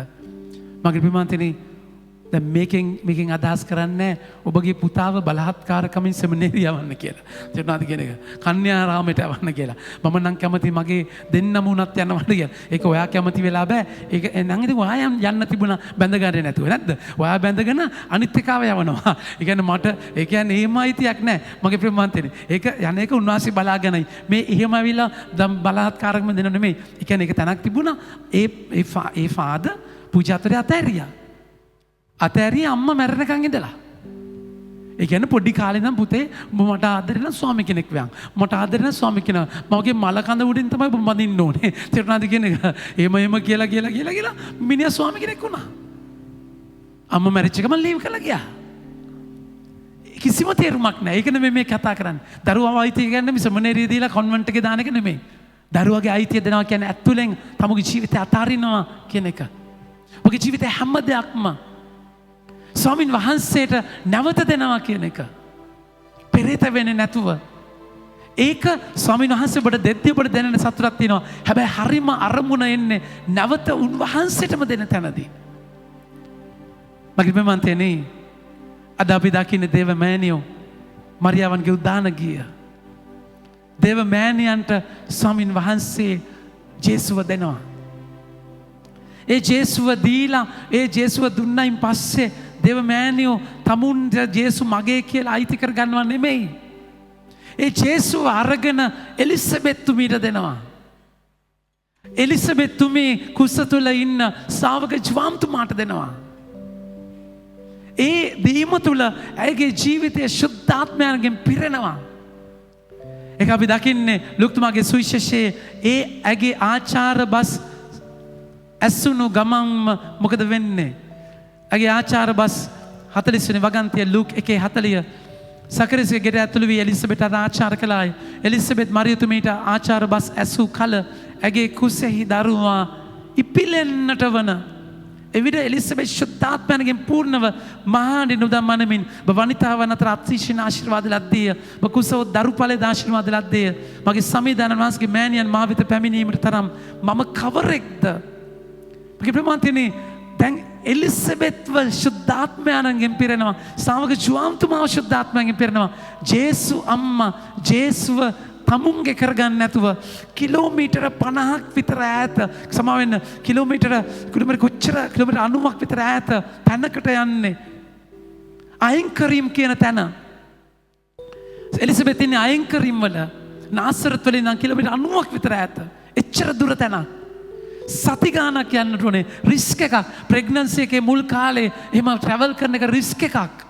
මගේ ප්‍රමාන්තනේ දැන් මේකෙන් අදහස් කරන්නේ ඔබගේ පුතාව බලහත්කාරකමින් සෙමිනේරිය යවන්න කියලා. තේරුණාද කියන එක? කන්‍යාරාමයට යවන්න කියලා. මම නම් කැමති මගේ දෙන්නම උනත් යනවට කියලා. ඒක ඔයා කැමති වෙලා බෑ. ඒක නම් ඉතින් ඔයා යන්න තිබුණා බැඳගන්නේ නැතුව නැද්ද? ඔයා බැඳගෙන අනිත් එකාව යවනවා. ඒ කියන්නේ මට ඒ කියන්නේ එහෙම අයිතියක් නැහැ. මගේ ප්‍රේමවන්තනේ. ඒක යන්නේක උන්වහන්සේ බලාගෙනයි. මේ එහෙම ඇවිල්ලා බලහත්කාරකම දෙන්න නෙමෙයි. ඒ කියන්නේ ඒක තනක් තිබුණා. ඒ ෆාදර් පූජාතරය අතෑරියා. අතෑරිය අම්මා මැරෙනකන් ඉඳලා. ඒ කියන්නේ පොඩි කාලේ නම් පුතේ මට ආදරේ නම් ස්වාමි කෙනෙක් වෙයන්. මට ආදරේ නම් ස්වාමි කෙනා. මගේ මල කඳ උඩින් තමයි ඔබ බඳින්න ඕනේ. තේරුණාද කියන එක? එහෙම කියලා මිනිහා ස්වාමි කෙනෙක් වුණා. අම්මා මැරිච්ච ගමන් ලීව් කරලා ගියා. කිසිම තේරුමක් නැහැ. ඒක නෙමෙයි මේ කතා කරන්නේ. දරුවව අයිතිය ගන්න මිසමනේරිය දීලා කොන්වෙන්ට් එකේ දාන එක නෙමෙයි. දරුවගේ අයිතිය දෙනවා කියන්නේ ඇතුලෙන් තමුගේ ජීවිතය අතාරිනවා කියන එක. ඔබගේ ජීවිතේ හැම දෙයක්ම ස්වාමින් වහන්සේට නැවත දෙනවා කියන එක. පෙරේත වෙන්නේ නැතුව. ඒක ස්වාමින් වහන්සේ ඔබට දෙද්දී ඔබට දැනෙන සතුටක් තියෙනවා. හැබැයි හරිම අරමුණ එන්නේ නැවත උන්වහන්සේටම දෙන තැනදී. මගේ මෙමන්තේනේ අද අපි දකින්නේ දේව මෑණියෝ මරියාවන්ගේ උදාන ගිය. දේව මෑණියන්ට ස්වාමින් වහන්සේ ජේසුව දෙනවා. ඒ ජේසුව දීලා ඒ ජේසුව දුන්නයින් පස්සේ දේව මෑණියෝ තමුන්ට ජේසු මගේ කියලා අයිති කර ගන්නවා නෙමෙයි. ඒ ජේසුව අරගෙන එලිසබෙත් තුමීට දෙනවා. එලිසබෙත් තුමී කුස තුල ඉන්න ශ්‍රාවක ජ්වාම්තුමාට දෙනවා. ඒ දීම තුල ඇයගේ ජීවිතය ශුද්ධාත්මයන්ගෙන් පිරෙනවා. ඒක අපි දකින්නේ ලුක්තුමාගේ සුවිශේෂයේ ඒ ඇගේ ආචාර බස් ඇසුණු ගමන්ම මොකද වෙන්නේ? ඇගේ ආචාර බස් 40 වෙනි වගන්තිය ලූක් 1:40 සකරිස්ගේ ගෙට ඇතුළු වී එලිසබෙත් ආචාර කළාය. එලිසබෙත් මරියතුමීට ආචාර බස් ඇසූ කල ඇගේ කුසෙහි දරුවා ඉපිලෙන්නට වන එවිට එලිසබෙත් ශුද්ධාත්මයන්ගෙන් පූර්ණව මහානි නුදම්මනමින් වනිතාවන් අතර අතිශයින් ආශිර්වාද ලද්දේය. කුසව දරුඵලයේ ආශිර්වාද ලද්දේය. මගේ සමීදානන් වහන්සේගේ මෑණියන් මා වෙත පැමිණීමට තරම් මම කවරෙක්ද? මගේ ප්‍රමාන්තිනේ දැන් එලිසබෙත්ව ශුද්ධාත්මයන්ගෙන් පිරෙනවා. ශ්‍රාවක ජුවාම්තුමාව ශුද්ධාත්මයන්ගෙන් පිරෙනවා. ජේසු අම්මා ජේසුව තමුන්ගේ කරගන්න නැතුව කිලෝමීටර 50ක් විතර ඈත සමාවෙන්න කිලෝමීටර කොච්චර කිලෝමීටර 90ක් විතර ඈත තැනකට යන්නේ අයින්කරීම් කියන තැන. එලිසබෙත් ඉන්නේ අයින්කරීම් වල නාසරත් වල ඉඳන් කිලෝමීටර 90ක් විතර ඈත. එච්චර දුර තැන. සති ගානක් යන්නට ඕනේ. රිස්ක් එකක්. ප්‍රෙග්නන්සි එකේ මුල් කාලේ එහෙම ට්‍රැවල් කරන එක රිස්ක් එකක්.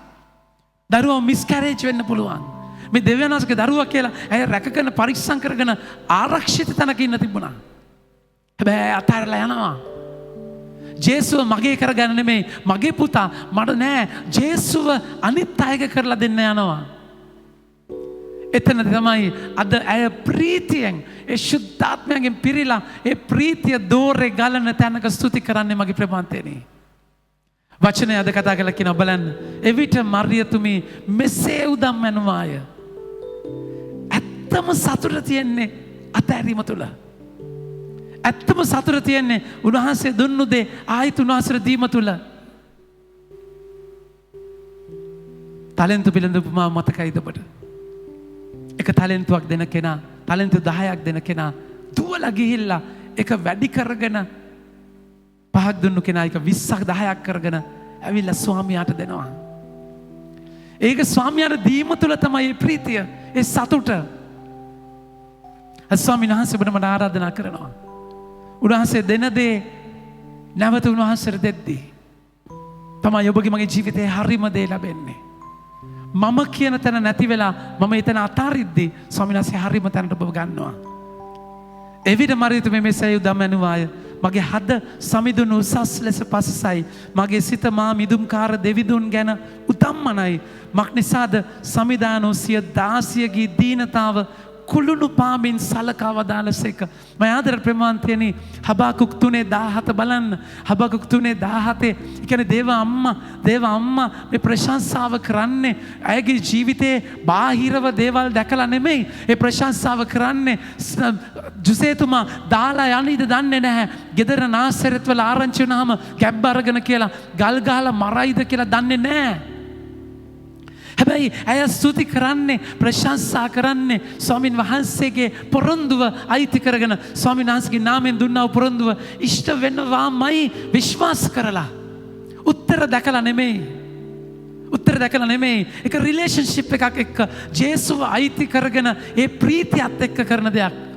දරුවා මිස්කැරේජ් වෙන්න පුළුවන්. මේ දෙවියන්වහන්සේගේ දරුවා කියලා ඇය රැකගෙන පරිස්සම් කරගෙන ආරක්ෂිත තැනක ඉන්න තිබුණා. හැබැයි අතාරලා යනවා. ජේසුව මගේ කරගන්න නෙමෙයි මගේ පුතා මට නෑ ජේසුව අනිත් අයගේ කරලා දෙන්න යනවා. එතන තමයි අද ඇය ප්‍රීතියෙන් ඒ ශුද්ධාත්මයෙන් පිරීලා ඒ ප්‍රීතිය දෝරේ ගලන තැනක ස්තුති කරන්නේ මගේ ප්‍රේමවන්තයනි. වචනය අද කතා කරලා කියන බලන්න එවිට මරියතුමී මෙසේ උදම් මැනුවාය. ඇත්තම සතුට තියෙන්නේ අතෑරීම තුල. ඇත්තම සතුට තියෙන්නේ උන්වහන්සේ දුන්නු දේ ආයිත් උන්වහන්සේට දීම තුල. තාලෙන්තු පිළිඳ උපමා මතකයිද ඔබට? එක තාලෙන්තුවක් දෙන කෙනා තාලෙන්තු 10ක් දෙන කෙනා දුවලා ගිහිල්ලා එක වැඩි කරගෙන 5ක් දුන්නු කෙනා එක 20ක් 10ක් කරගෙන ඇවිල්ලා ස්වාමියාට දෙනවා. ඒක ස්වාමියාට දීම තුල තමයි මේ ප්‍රීතිය ඒ සතුට. ස්වාමීන් වහන්සේ ඔබට මට ආරාධනා කරනවා. උන්වහන්සේ දෙන දේ නැවත උන්වහන්සේට දෙද්දී තමයි ඔබගේ මගේ ජීවිතේ හරිම දේ ලැබෙන්නේ. මම කියන තැන නැති වෙලා මම එතන අතාරිද්දී ස්වාමීන් වහන්සේ හරිම තැනට ඔබව ගන්නවා. එවිට මරියතුමේ මෙසේ උදම් මැනුවාය. මගේ හද සමිඳුණු උසස් ලෙස පසසයි. මගේ සිත මා මිදුම්කාර දෙවිඳුන් ගැන උතම්මනයි. මක් නිසාද සමිදානෝ සිය දාසියගේ දීනතාව කුළුණු පාමින් සලකා වදාළසේක. මම ආදර ප්‍රමාන්තයනි හබකුක් 3:17 බලන්න. හබකුක් 3:17 ඒ කියන්නේ දේව අම්මා මේ ප්‍රශංසාව කරන්නේ ඇයගේ ජීවිතේ බාහිරව දේවල් දැකලා නෙමෙයි. ඒ ප්‍රශංසාව කරන්නේ ජුසේතුමා දාලා යන්නේද දන්නේ නැහැ. ගෙදර නාසරෙත් වල ආරංචි වුණාම ගැබ් අරගෙන කියලා ගල් ගහලා මරයිද කියලා දන්නේ නැහැ. හැබැයි ඇය ස්තුති කරන්නේ ප්‍රශංසා කරන්නේ ස්වාමින් වහන්සේගේ පොරොන්දුව අයිති කරගෙන ස්වාමින් වහන්සේගේ නාමයෙන් දුන්නා වූ පොරොන්දුව ඉෂ්ට වෙනවාමයි විශ්වාස කරලා උත්තර දැකලා නෙමෙයි ඒක රිලේෂන්ෂිප් එකක් එක්ක ජේසුව අයිති කරගෙන ඒ ප්‍රීතියත් එක්ක කරන දෙයක්.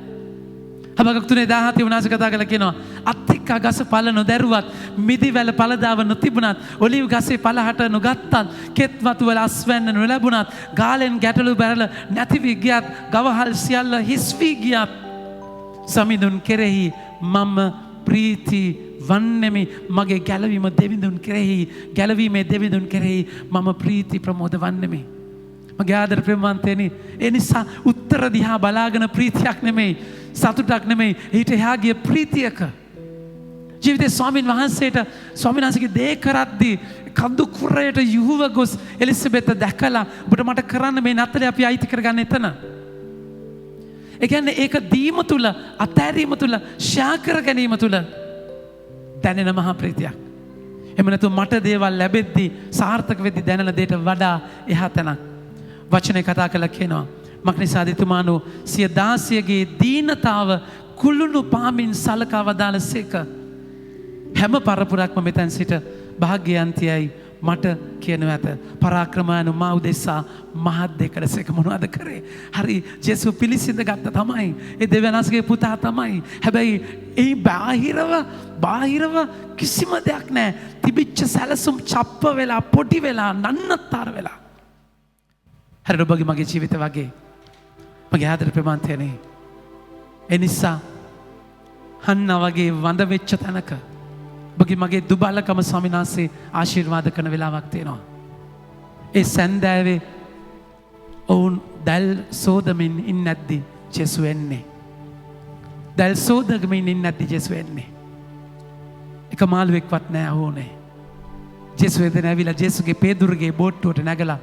හබකුක් 3:17 උනාස කතා කරලා කියනවා අත්තික්ක ගස පල නොදැරුවත් මිදිවැල පළදාව නොතිබුණත් ඔලිව් ගසේ පළහට නොගත්තත් කෙත් වතු වල අස්වැන්න නොලැබුණත් ගාලෙන් ගැටලු බැරල නැති වී ගියත් ගවහල් සියල්ල හිස් වී ගියත් සමිඳුන් කෙරෙහි මම ප්‍රීති වන්නෙමි. මගේ ගැලවීමේ දෙවිඳුන් කෙරෙහි මම ප්‍රීති ප්‍රමෝද වන්නෙමි. මගේ ආදර ප්‍රේමවන්තයනි ඒ නිසා උත්තර දිහා බලාගෙන ප්‍රීතියක් නෙමෙයි සතුටක් නෙමෙයි ඊට එහා ගිය ප්‍රීතියක ජීවිතේ ස්වාමින් වහන්සේගේ දේ කරද්දී කඳු කුරයට යුහුව ගොස් එලිසබෙත දැකලා ඔබට මට කරන්න මේ නත්තලේ අපි අයිති කරගන්න එතන. ඒ කියන්නේ ඒක දීම තුල අතෑරීම තුල ෂෙයා කර ගැනීම තුල දැනෙන මහා ප්‍රීතියක්. එහෙම නැතු මට දේවල් ලැබෙද්දී සාර්ථක වෙද්දී දැනෙන දෙයට වඩා එහා තැනක්. වචනේ කතා කළා කියනවා මක්නිසාද එතුමානෝ සිය දාසියගේ දීනතාව කුළුණු පාමින් සලකා වදාළසේක. හැම පරපුරක්ම මෙතැන් සිට භාග්‍යයන්තියයි මට කියනව ඇත. පරාක්‍රමයන් මා උදෙසා මහත් දෙයක් කළසේක. මොනවද කරේ? හරි ජේසුස් පිළිසිඳ ගත්ත තමයි. ඒ දෙවියන්ගේ පුතා තමයි. හැබැයි ඒ බාහිරව කිසිම දෙයක් නැහැ. තිබිච්ච සැලසුම් චප්ප වෙලා පොඩි වෙලා නන්නත්තර වෙලා. හරි ඔබගේ මගේ ජීවිත වගේ මගේ ආදර ප්‍රමාන්තයනේ. ඒ නිසා හන්න වගේ වඳ වෙච්ච තැනක ඔබගේ මගේ දුබලකම ස්වාමීන් වහන්සේ ආශිර්වාද කරන වෙලාවක් තියෙනවා. ඒ සැන්දෑවේ ඔවුන් දැල් සෝදමින් ඉන්නේ නැද්දි ජේසුස් එන්නේ. දැල් සෝදමින් ඉන්නේ නැද්දි ජේසුස් එන්නේ. එක මාළුවෙක්වත් නැහැ ඕනේ. ජේසුස් එතන ඇවිල්ලා ජේසුගේ පේදුරුගේ බෝට්ටුවට නැගලා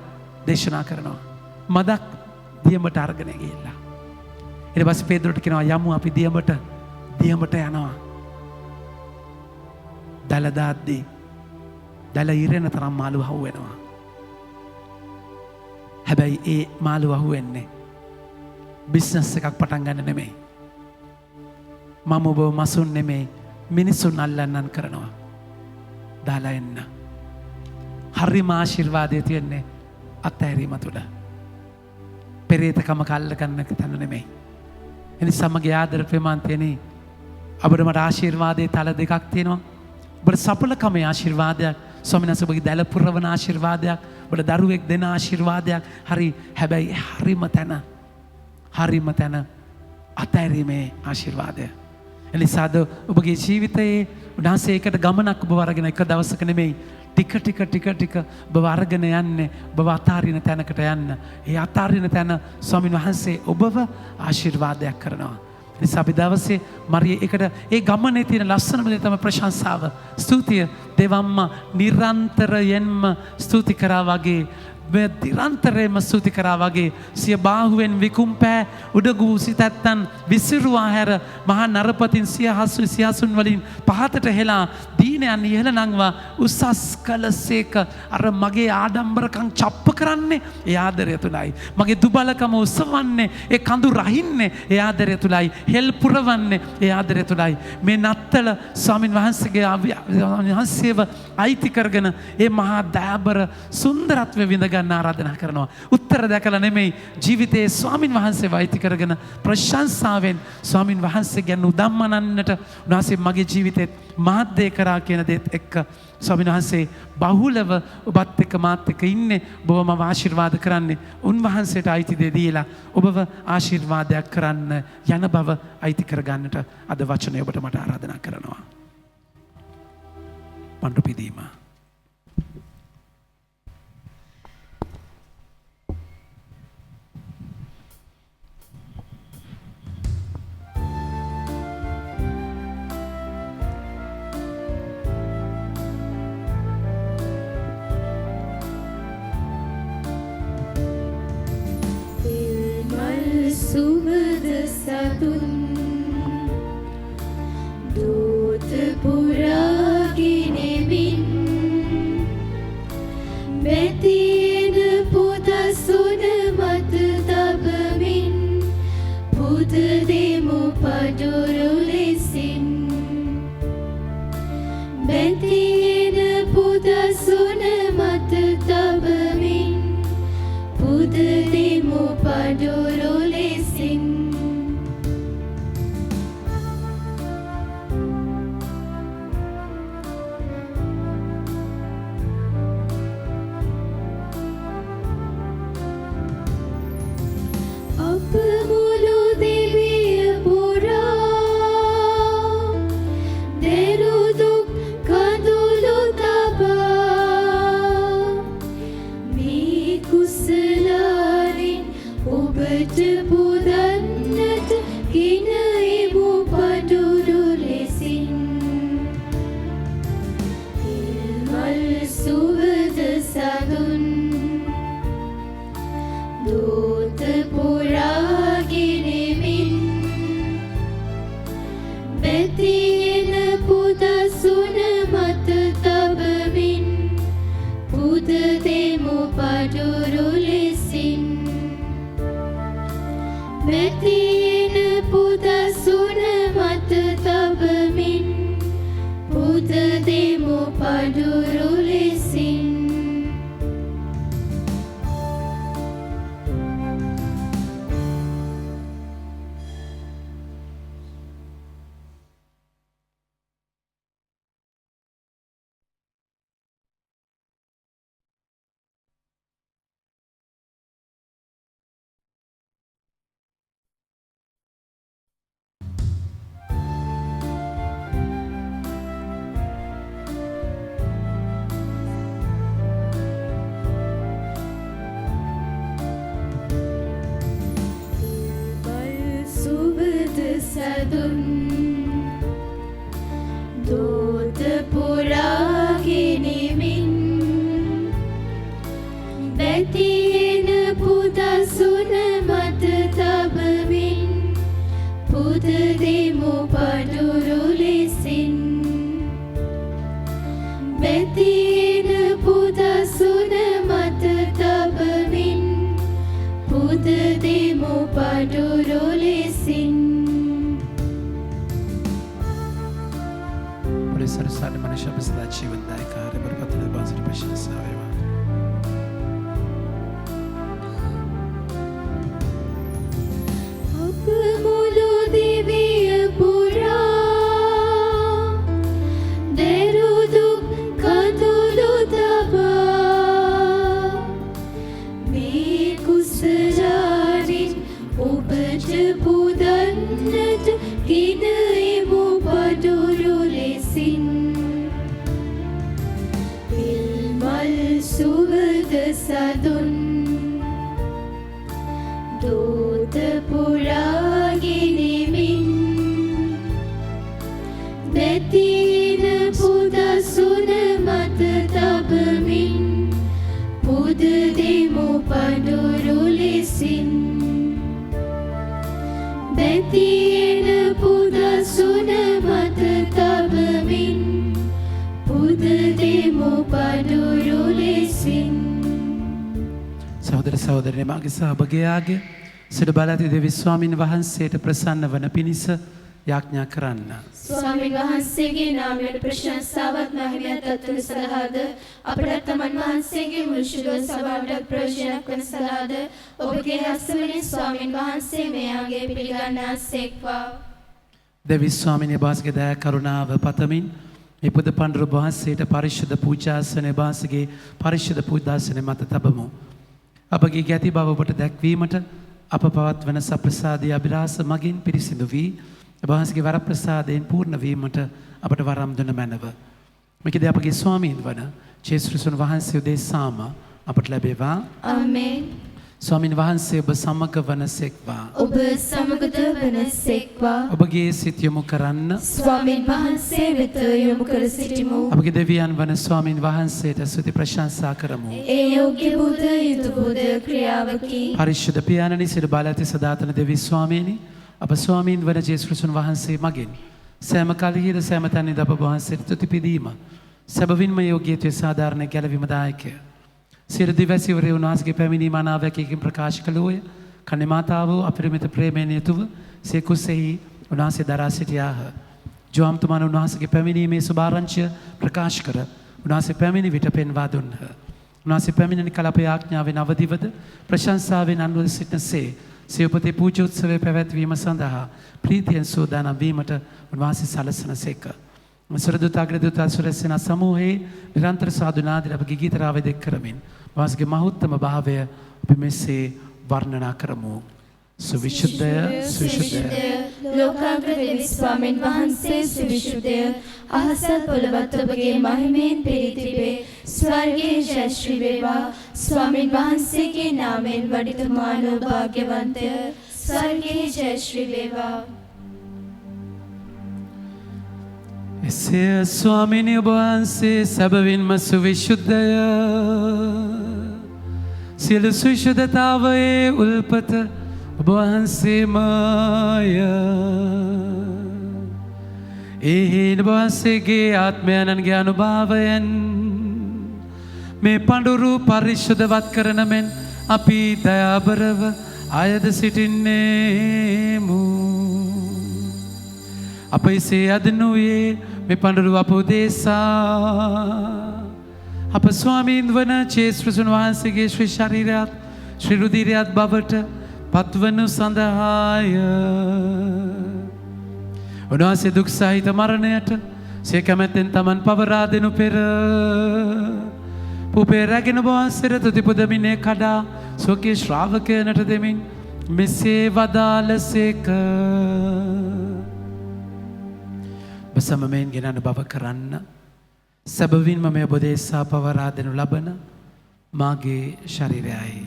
දේශනා කරනවා. මදක් දියමට අරගෙන ගිහිල්ලා. ඊට පස්සේ පේදුරුට කියනවා යමු අපි දියමට යනවා. දල දාද්දී දල ඉරෙන තරම් මාළු අහු වෙනවා. හැබැයි ඒ මාළු අහු වෙන්නේ බිස්නස් එකක් පටන් ගන්න නෙමෙයි. මම ඔබ මසුන් නෙමෙයි මිනිසුන් අල්ලන්නන් කරනවා. දාලා එන්න. හරිම ආශිර්වාදය තියෙන්නේ අත්හැරීම තුළ. පෙරේතකම කල්ල ගන්න තැන නෙමෙයි. එනිසා මගේ ආදර ප්‍රේමාන්තයනි අපිට මට ආශිර්වාදයේ තල දෙකක් තියෙනවා. ඔබට සඵලකමේ ආශිර්වාදයක්, ස්වාමීන් වහන්සේ ඔබගේ දැල පුරවන ආශිර්වාදයක්, ඔබට දරුවෙක් දෙන ආශිර්වාදයක්. හරි හැබැයි හරිම තැන අත්හැරීමේ ආශිර්වාදය. එනිසාද ඔබගේ ජීවිතයේ උන්වහන්සේ ඒකට ගමනක් ඔබ අරගෙන එක දවසක නෙමෙයි ටික ඔබ අරගෙන යන්නේ ඔබ අතාරින තැනකට යන්න. ඒ අතාරින තැන ස්වාමීන් වහන්සේ ඔබව ආශිර්වාදයක් කරනවා. නිසා අපි දවසේ මරිය එකට ඒ ගමනේ තියෙන ලස්සනම දේ තමයි ප්‍රශංසාව. ස්තුතිය දෙවම්මා නිරන්තරයෙන්ම ස්තුති කරා වගේ නිරන්තරයෙන්ම ස්තුති කරා වගේ සිය බාහුවෙන් විකුම්පෑ උඩගු සිතැත්තන් විසිරුවා හැර මහා නරපතින් සියහසුන් වලින් පහතට හෙලා දීනයන් ඉහළ නංවා උසස් කළසේක. අර මගේ ආඩම්බරකම් චප්ප කරන්නේ ඒ ආදරය තුලයි. මගේ දුබලකම උසවන්නේ ඒ කඳු රහින්නේ ඒ ආදරය තුලයි. හෙල් පුරවන්නේ ඒ ආදරය තුලයි. මේ නත්තල ස්වාමින් වහන්සේව අයිති කරගෙන ඒ මහා දයාබර සුන්දරත්වය විඳ ගන්න ආරාධනා කරනවා. උත්තර දැකලා නෙමෙයි ජීවිතයේ ස්වාමින් වහන්සේව අයිති කරගෙන ප්‍රශංසාවෙන් ස්වාමින් වහන්සේ ගැන උදම්මනන්නට උන්වහන්සේ මගේ ජීවිතෙත් මහත් දේ කරා කියන දේත් එක්ක ස්වාමින් වහන්සේ බහුලව ඔබත් එක්ක මාත් එක්ක ඉන්නේ. ඔබවම ආශිර්වාද කරන්නේ උන්වහන්සේට අයිති දේ දීලා ඔබව ආශිර්වාදයක් කරන්න යන බව අයිති කරගන්නට අද වචනය ඔබට මට ආරාධනා කරනවා. මඬු පිදීම. සුවඳ සතුන් දූත පුරාගෙනෙමින් මෙතින පුදසුන මත තබමින් පුද දෙමු පඩුරු ලෙසින් මෙතින පුදසුන මත තබමින් පුද දෙමු පඩුරු ලෙසින් අප මුළු දිවිය පුරා දෙරුදුක් කඳුළු තබා මේ කුසලාරින් ඔබට පුදන්නට ගෙන එමු පඩුරු ලෙසින් හිල්මල් සුවඳ සදුන් දූත පුරාගෙනෙමින් මෙතින පුදසුන මත තබමින් පුද දෙමු පඩුරු ලෙසින් මෙතින පුදසුන මත තබමින් පුද දෙමු පඩුරු ලෙසින් සුවඳ සදුන් දූත පුරාගෙනෙමින් මෙතින පුදසුන මත තබමින් පුද දෙමු පඩුරු ලෙසින් මෙතින පුදසුන මත තබමින් පුද දෙමු පඩුරු ලෙසින් परिसर सारे मनुष्य बसदा जीवनदायक कार्य बरकत ने बांसुरी प्रशंसा वेवा අප මුළු දිවිය පුරා දෙරුදුක් කඳුළු තබා මේ කුසලාරින් ඔබට පුදන්නට ගෙන එමු පඩුරු ලෙසින් හිල්මල් සුවඳ සදුන් දූත පුරාගෙනෙමින් මෙතින පුදසුන මත තබමින් පුද දෙමු පඩුරු ලෙසින් මෙතින පුදසුන මත තබමින් පුද දෙමු පඩුරු ලෙසින් සහෝදර සහෝදරනි මාගේ සහභාගයාගේ සිට බලති දෙවි ස්වාමින් වහන්සේට ප්‍රසන්න වන පිණිස යාඥා කරන්න. ස්වාමීන් වහන්සේගේ නාමයට ප්‍රශංසාවත් මහිමයත් අත්වන සලහාද අපට තමන් වහන්සේගේ මුළුශුලුව සභාවට ප්‍රයෝජනක් වන සලහාද ඔබගේ හස්තවලින් ස්වාමීන් වහන්සේ මෙයාගේ පිළිගන්නාසේක්වා. දෙවි ස්වාමිනේ වාසගේ දයා කරුණාව පතමින් මේ පුද පඬුරු වහන්සේට පරිශුද්ධ පූජාසනය වාසගේ පරිශුද්ධ පූජාසනය මත තබමු. අපගේ ගැති බව ඔබට දැක්වීමට අප පවත්වන සප්‍රසාදයේ අභිලාෂ මගින් පිරිසිදු වී වහන්සේගේ වරප්‍රසාදයෙන් පූර්ණ වීමට අපට වරම් දුන මැනව. මේකදී අපගේ ස්වාමීන් වන ජේසුස් වහන්සේ උදෙසාම අපට ලැබේවා. ආමේන්. ස්වාමින් වහන්සේ ඔබ සමග වනසෙක්වා. ඔබ සමගද වනසේක්වා. ඔබගේ සිත යොමු කරන්න ස්වාමින් වහන්සේ වෙත යොමු කර සිටිමු. අපගේ දෙවියන් වන ස්වාමින් වහන්සේට ස්තුති ප්‍රශංසා කරමු. ඒ යෝග්‍ය බුද යුතු බුද ක්‍රියාවකි. පරිශුද්ධ පියාණනි සිර බල ඇති සදාතන දෙවි ස්වාමීනි අප ස්වාමීන් වන ජේසුස් ක්‍රිස්තුන් වහන්සේ මගින් සෑම කලෙහිද සෑම තැනදී අප වහන්සේට ස්තුති පිදීම සැබවින්ම යෝග්‍යත්වයේ සාධාරණ ගැලවීම දායකය. සියලු දිවැසිවරේ උන්වහන්සේගේ පැමිණීම අනාවැකීකින් ප්‍රකාශ කළෝය. කන්නේ මාතාව අපරිමිත ප්‍රේමයෙන් යුතුව සිය කුසෙහි උන්වහන්සේ දරා සිටියාහ. ජෝම්තුමාන උන්වහන්සේගේ පැමිණීමේ සුභාරංචිය ප්‍රකාශ කර උන්වහන්සේ පැමිණි විට පෙන්වා දුන්හ. උන්වහන්සේ පැමිණෙන කල අපේ ආඥාවෙන් අවදිවද ප්‍රශංසාවෙන් අනුව සිටසේ සිය උපතේ පූජෝත්සවය පැවැත්වීම සඳහා ප්‍රීතියෙන් සූදානම් වීමට උන්වහන්සේ සලසනසේක. සුරදුත අග්‍රදුත සුරසේන සමූහයේ නිරන්තර සාදුනාදර අපගේ ගීතරාව දෙක් කරමින් වහන්සේගේ මහෞත්තම භාවය අපි මෙසේ වර්ණනා කරමු. සුවිශුද්ධය සුවිශුද්ධය ලෝකාග්‍ර දෙවි ස්වාමීන් වහන්සේ සුවිශුද්ධය අහසත් පොළවත් ඔබගේ මහිමයෙන් පිරී තිබේ. ස්වර්ගයේ ජය ශ්‍රී වේවා. ස්වාමීන් වහන්සේගේ නාමයෙන් වඩිතුමානෝ භාග්‍යවන්තය. ස්වර්ගයේ ජය ශ්‍රී වේවා. එසේ ස්වාමිනි ඔබ වහන්සේ සැබවින්ම සුවිශුද්ධය. සියලු සුවිශුද්ධතාවයේ උල්පත ඔබ වහන්සේමය. ඒ ඔබ වහන්සේගේ ආත්මයන්ගේ අනුභවයෙන් මේ පඬුරු පරිශුද්ධවත් කරන මෙන් අපි දයාබරව අයද සිටින්නේමු. අප එසේ අදනුයේ මේ පඬුරු අප උදෙසා අප ස්වාමීන් වන ජේසුස් ක්‍රිස්තුන් වහන්සේගේ ශ්‍රී ශරීරයත් ශ්‍රී රුධිරයත් බවට පත්වනු සඳහාය. උන්වහන්සේ දුක් සහිත මරණයට සිය කැමැත්තෙන් තමන් පවරා දෙනු පෙර පුපේ රැගෙන වහන්සේට තුති පුදමිනේ කඩා ස්වකීය ශ්‍රාවකයනට දෙමින් මෙසේ වදාළසේක. බසමමෙන් ගෙන අනුභව කරන්න සැබවින්ම මේ ඔබ දෙසා පවරා දෙනු ලබන මාගේ ශරීරයයි.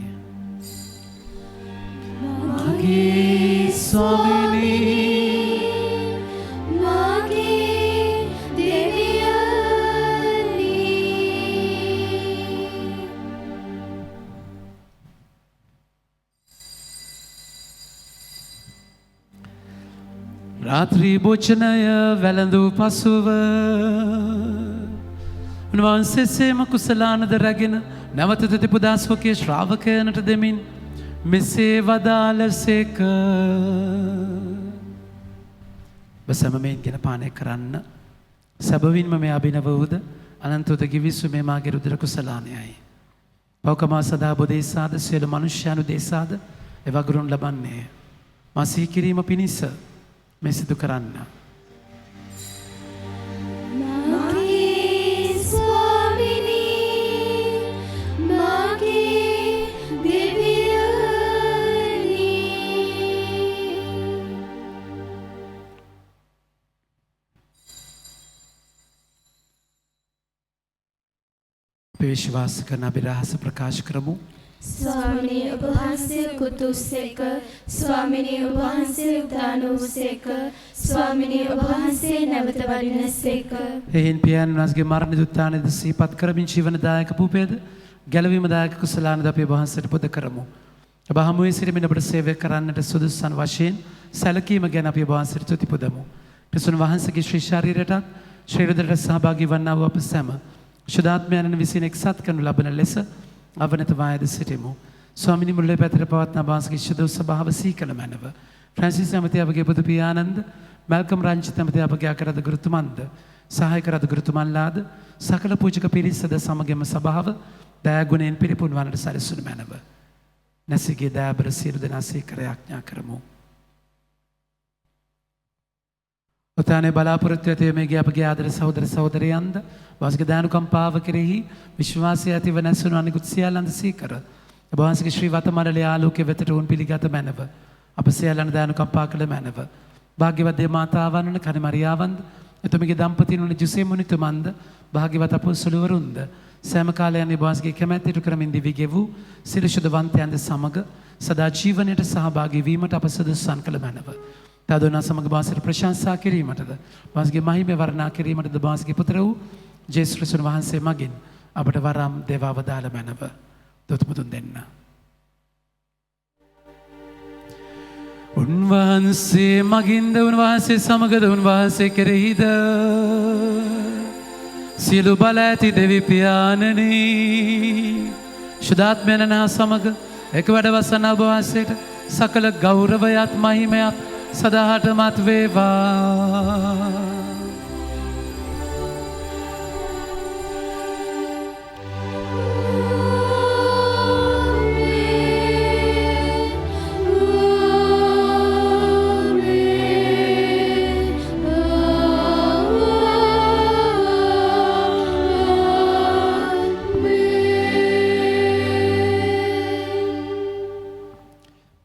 මාගේ ස්වාමිනී මාගේ දෙවියනි. රාත්‍රී භෝජනය වැළඳූ පසුව උන්වහන්සේ සේම කුසලානද රැගෙන නැවත තුතිපුදා ස්වකීය ශ්‍රාවකයනට දෙමින් මෙසේ වදාළසේක. බසමමෙන් ගෙන පානය කරන්න සැබවින්ම මේ අභිනව වූද අනන්තෝත ගිවිසු මේ මාගේ රුධිර කුසලානයයි. පෞකමා සදා බොදේසාද සියලු මනුෂ්‍යයනු දේසාද එවගුරුන් ලබන්නේ මා සිහි කිරීම පිණිස මේ සිදු කරන්න. මාගේ ස්වාමිනී මාගේ දෙවියනි. අපි විශ්වාස කරන අපි රහස ප්‍රකාශ කරමු. ස්වාමිනී ඔබ වහන්සේ කුතුසේක. ස්වාමිනී ඔබ වහන්සේ උදානෝසේක. ස්වාමිනී ඔබ වහන්සේ නැවත වඩිනසේක. එහෙන් පියාණන් වහන්සේගේ මරණ දුත්තානේද සිහිපත් කරමින් ජීවනදායක පුපේද ගැලවීමදායක කුසලානද අපි වහන්සේට පුද කරමු. ඔබ හමුවේ සිටමින් අපට සේවය කරන්නට සුදුසුසන් වශයෙන් සැලකීම ගැන අපි වහන්සේට තුති පුදමු. ක්‍රිස්තුන් වහන්සේගේ ශ්‍රී ශරීරයටත් ශ්‍රී රුධිරයට සහභාගී වන්නා වූ අප සැම ශුද්ධාත්මයන් විසින් එක්සත් කරනු ලබන ලෙස අවනත වායද සිටිමු. ස්වාමිනී මුල්ලේ පැතර පවත්නා වහන්සේගේ ශුද්ධ ස්වභාව සීකල මැනව ෆ්‍රැන්සිස් ඇමති අපගේ පුදු පියාණන්ද මල්කම් රංචිත් ඇමති අපගේ අකරද ගුරුතුමන්ද සහායක රද ගුරුතුමන්ලාද සකල පූජක පිරිසද සමගම සභාව දයාගුණයෙන් පිරිපුන් වන්නට සැලසුණු මැනව. නැසිගේ දයාබර සියලු දෙනා සීකර යාඥා කරමු. ඔතානේ බලාපොරොත්තු ඇති මේගේ අපගේ ආදර සහෝදර සහෝදරයන්ද වහන්සේගේ දානුකම්පාව කෙරෙහි විශ්වාසය ඇතිව නැසුණු අනිකුත් සියල්ලන්ද සීකර ඔබ වහන්සේගේ ශ්‍රී වතමණ්ඩලයේ ආලෝකයේ වෙතට උන් පිළිගත මැනව අප සියල්ලන් දානුකම්පා කළ මැනව භාග්‍යවත් දේ මාතාවන් වන කනි මරියාවන්ද එතුමිගේ දම්පතින් වන ජුසේ මුනිතුමන්ද භාග්‍යවත් අපොස්තලවරුන්ද සෑම කාලයන් ඔබ වහන්සේගේ කැමැත්ත ඉටු කරමින් දිවි ගෙවූ සියලු ශුද්ධවන්තයන්ද සමග සදා ජීවනයට සහභාගී වීමට අප සුදුසුසන් කළ මැනව. තදුනා සමග වාසයට ප්‍රශංසා කිරීමටද වාසගේ මහිමය වර්ණනා කිරීමටද වාසගේ පුත්‍ර වූ ජේසුස් ක්‍රිස්තුන් වහන්සේ මගින් අපට වරම් දේවවදාළ මැනව. දොත්මුදුන් දෙන්න. උන්වහන්සේ මගින්ද උන්වහන්සේ සමගද උන්වහන්සේ කෙරෙහිද සියලු බල ඇති දෙවි පියාණනි ශුද්ධාත්මයන් සමග එක වැඩවසන ඔබ වහන්සේට සකල ගෞරවයත් මහිමයත් සදාහටමත් වේවා.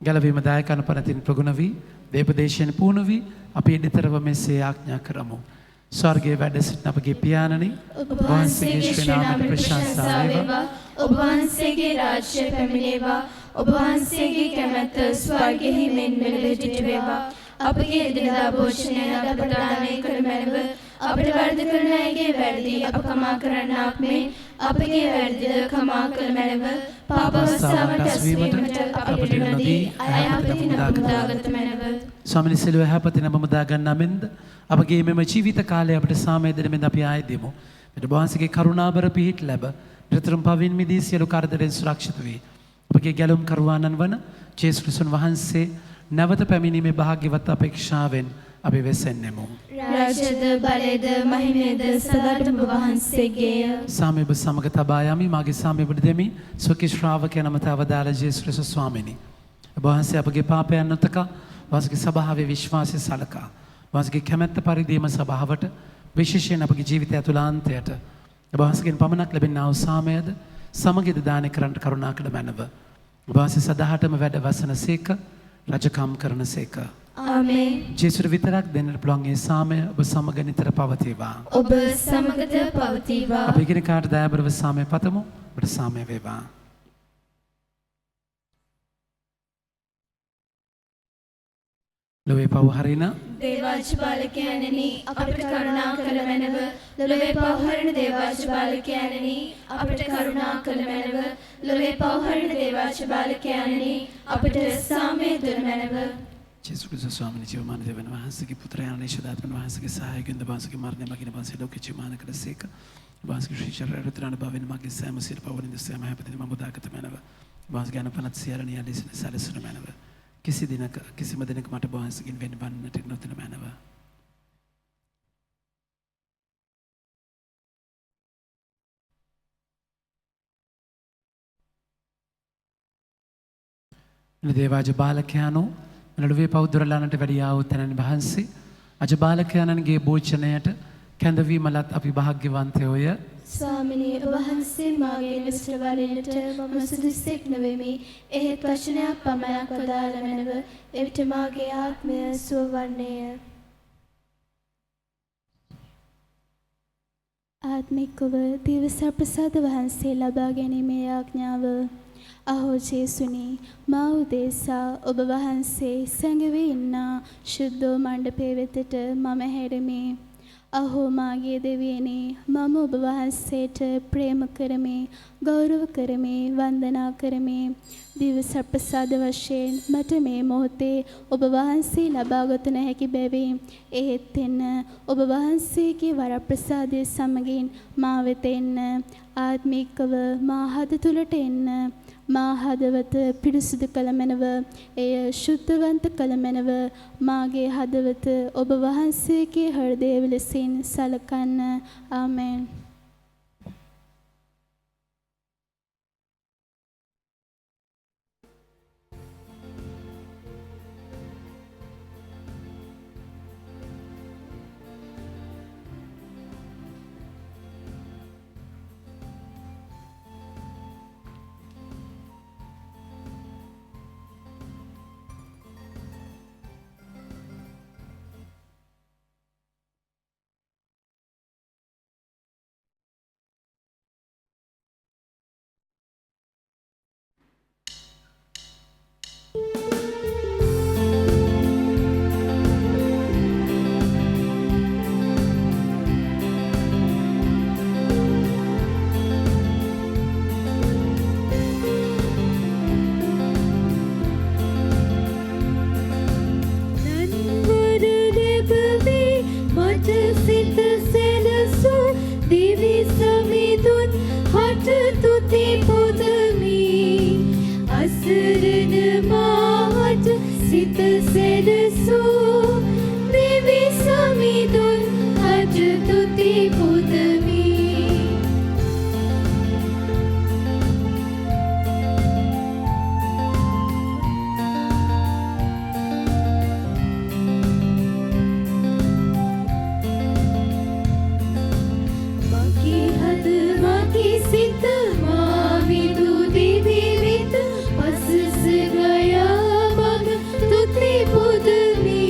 ගැලවීම දායකන පනතින් ප්‍රගුණ වී දේපදේශයෙන් පූර්ණ වී අපි ඉදිතරව මෙසේ ආඥා කරමු. ස්වර්ගයේ වැඩ සිටින අපගේ පියාණනි ඔබ වහන්සේගේ ශ්‍රී නාමයට ප්‍රශංසා වේවා. ඔබ වහන්සේගේ රාජ්‍ය පැමිණේවා. ඔබ වහන්සේගේ කැමැත්ත ස්වර්ගයෙහි මෙන් මෙලෙසිට වේවා. අපගේ එදිනෙදා භෝජනය අපට දානය කරන මැනව අපට වරද කරන අයගේ වැරදි අප කමා කරන්නාක් මෙන් අපගේ වැරදිද කමා කළ මැනව පාපවස්ථාවට ඇස්වීමට අපට නොදී අයහපතින් අප මුදාගත මැනව. ස්වාමිනී සිළුව යහපතින් අප මුදා ගන්නා මෙන්ද අපගේ මෙම ජීවිත කාලය අපට සාමය දෙන මෙන්ද අපි ආයෙ දෙමු. මෙන්න වහන්සේගේ කරුණාබර පිහිට ලැබ නිරතුරුම පවින් මිදී සියලු කරදරෙන් සුරක්ෂිත වේ. අපගේ ගැලුම් කරුවාණන් වන ජේසුස් ක්‍රිස්තුන් වහන්සේ නැවත පැමිණීමේ භාග්‍යවත් අපේක්ෂාවෙන් අපි වෙසෙන්නෙමු. රාජ්‍යද බලයද මහිමයද සදාටම වහන්සේගේය. සාමය ඔබ සමග තබා යමි. මාගේ සාමය ඔබට දෙමි. ස්වකී ශ්‍රාවකයන් මත අවදාළ ජේසුස් ක්‍රිස්තුස් ස්වාමීනි. ඔබ වහන්සේ අපගේ පාපයන් නොතක වහන්සේගේ සභාවේ විශ්වාසය සලකා වහන්සේගේ කැමැත්ත පරිදිම සභාවට විශේෂයෙන් අපගේ ජීවිතය ඇතුළාන්තයට ඔබ වහන්සේගෙන් පමණක් ලැබෙනා වූ සාමයද සමගිද දානය කරන්නට කරුණා කළ මැනව. ඔබ වහන්සේ සදාහටම වැඩ වසනසේක රජකම් කරනසේක. ආමේන්. ජේසුට විතරක් දෙන්නට පුළුවන් ඒ සාමය ඔබ සමග නිතර පවතිවා. ඔබ සමගද පවතිවා. අපි එකිනෙකාට දයාබරව සාමය පතමු. ඔබට සාමය වේවා. ලොවේ පව් හරින දේවාජ බාලකයන්නි අපට කරුණා කළ මැනව. ලොවේ පව් හරින දේවාජ බාලකයන්නි අපට කරුණා කළ මැනව. ලොවේ පව් හරින දේවාජ බාලකයන්නි අපට සාමය දුන මැනව. ජේසුස් ක්‍රිස්තුස් ස්වාමීන් ජීවමාන දෙවන වහන්සේගේ පුත්‍රයාණන් ශුද්ධාත්මන වහන්සේගේ සහායකින් වහන්සේගේ මරණය මගින් වහන්සේ ලෝක ජීවමාන කළසේක. වහන්සේගේ ශ්‍රී ශරීරය රුධිරාන භවෙන් මගේ සෑම සිර පවනින්ද සෑම හැපතින් මම මුදාගත මැනව. වහන්සේගේ අනපනත් සියල්ල නියැලෙසින සැලසුන මැනව. කිසි දිනක කිසිම දිනක මට වහන්සේගෙන් වෙන වන්නට නොතන මැනව. දේවාජ බාලකයාණෝ නළුවේ පෞද්ගලයන්ට වැඩියා වූ තැනන් වහන්සේ අජ බාලකයන්ගේ භෝජනයට කැඳවීමලත් අපි භාග්‍යවන්තයෝය. ස්වාමිනී ඔබ වහන්සේ මාගේ විස්තර වලින්ට මම සුදුසෙක් නොවෙමි. එහෙත් වචනයක් පමණක් වදාළ මැනව. එවිට මාගේ ආත්මය සුව වන්නේය. ආත්මිකව දිවස ප්‍රසාද වහන්සේ ලබා ගැනීමේ ආඥාව. අහෝ ජේසුනි මා උදෙසා ඔබ වහන්සේ සැඟවී ඉන්නා ශුද්ධ මණ්ඩපයේ වෙතට මම හැරෙමි. අහෝ මාගේ දෙවියනි මම ඔබ වහන්සේට ප්‍රේම කරමි, ගෞරව කරමි, වන්දනා කරමි. දිවස ප්‍රසාද වශයෙන් මට මේ මොහොතේ ඔබ වහන්සේ ලබාගත නොහැකි බැවින් එහෙත් එන්න ඔබ වහන්සේගේ වරප්‍රසාදයේ සමගින් මා වෙත එන්න. ආත්මිකව මා හද තුලට එන්න. මා හදවත පිරිසුදු කළ මැනව, එය ශුද්ධවන්ත කළ මැනව. මාගේ හදවත ඔබ වහන්සේගේ හෘදය ලෙසින් සලකන්න. ආමෙන්. අසරණ මාහට සිත සැලසූ දෙවි සමිඳුන් හට තුති පුදමි. මගේ හද මගේ සිත මා විදු දිවි වෙත පසස ගයා මග තුති පුදමි.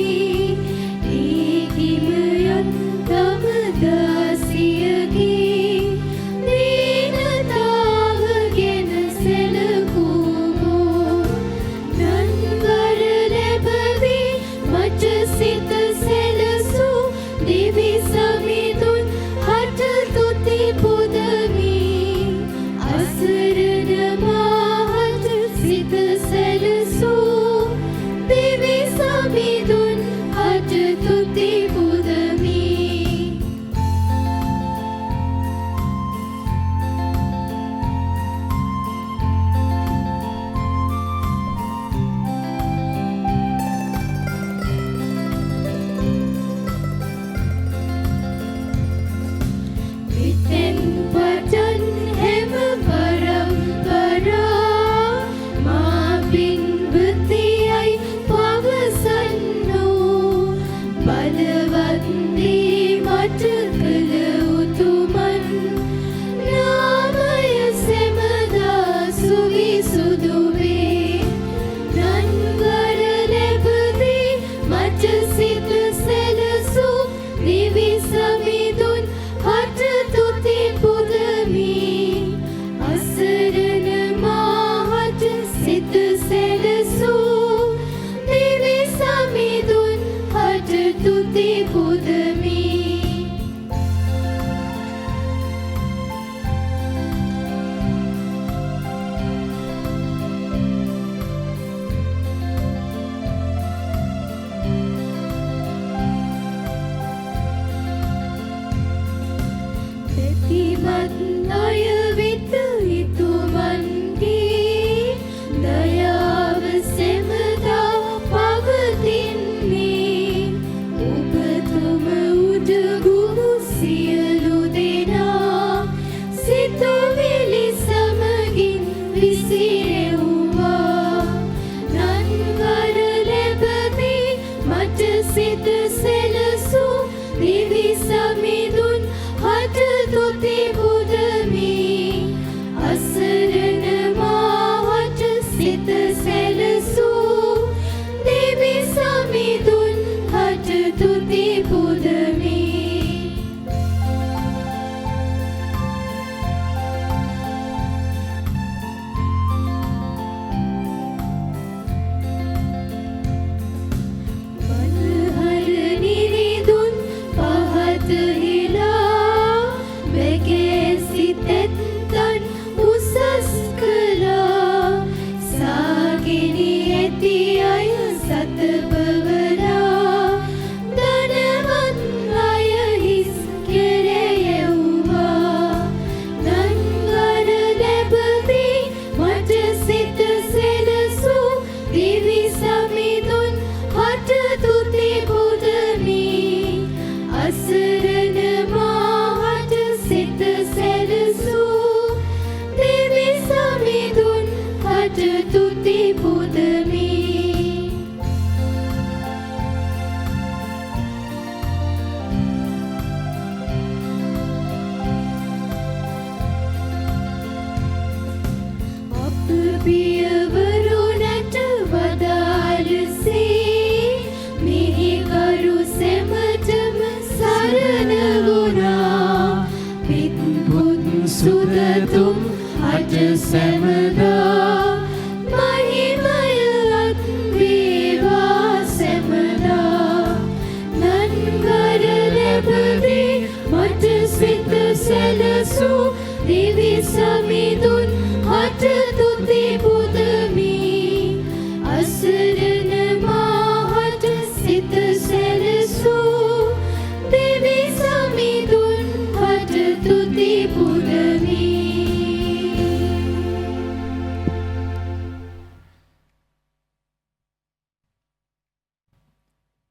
ඒ කිමයන් තම දාසියගේ දීනතාව ගැන සැලකුමු. නන්වර ලැබවී මට සිත සැලසූ දිවි සමිඳුන් හට තුති පුදමි. අසරණ මාහට සිත සැලසූ දිවි සමිඳුන් හට තුති පුදමි. විතෙන් පටන් හැම පරම්පරා මා පින්වතියයි පවසන්නෝ. බලවත් දී මට කළ උතුමන් නාමය සැමදා සුවිසුදු වේ. නන්වර ලැබදී මට සිත සැලසූ දිවි සමිඳුන් හට තුති පුදමි. අසරණ මාහට සිත සැලසූ දිවි සමිඳුන් හට තුති පුදමි. ප්‍රතිමත් අය වෙත හිතුමන්ගේ දයාව සැමදා පවතින්නේ. ඔබතුම උඩගුරු සියලු දෙනා සිතුවිලි සමගින් විසිරෙව්වා. නන්වර ලැබදී මට සිත සැලසූ දිවි සමිඳුන් හට තුති පුදමි. අසරණ මාහට සිත සැලසූ දිවි සමිඳුන් හට තුති පුදමි. මනහර නිරිඳුන් පහත හිලා වැගේ සිතෙත්තන් උසස් කළා. සාගිනි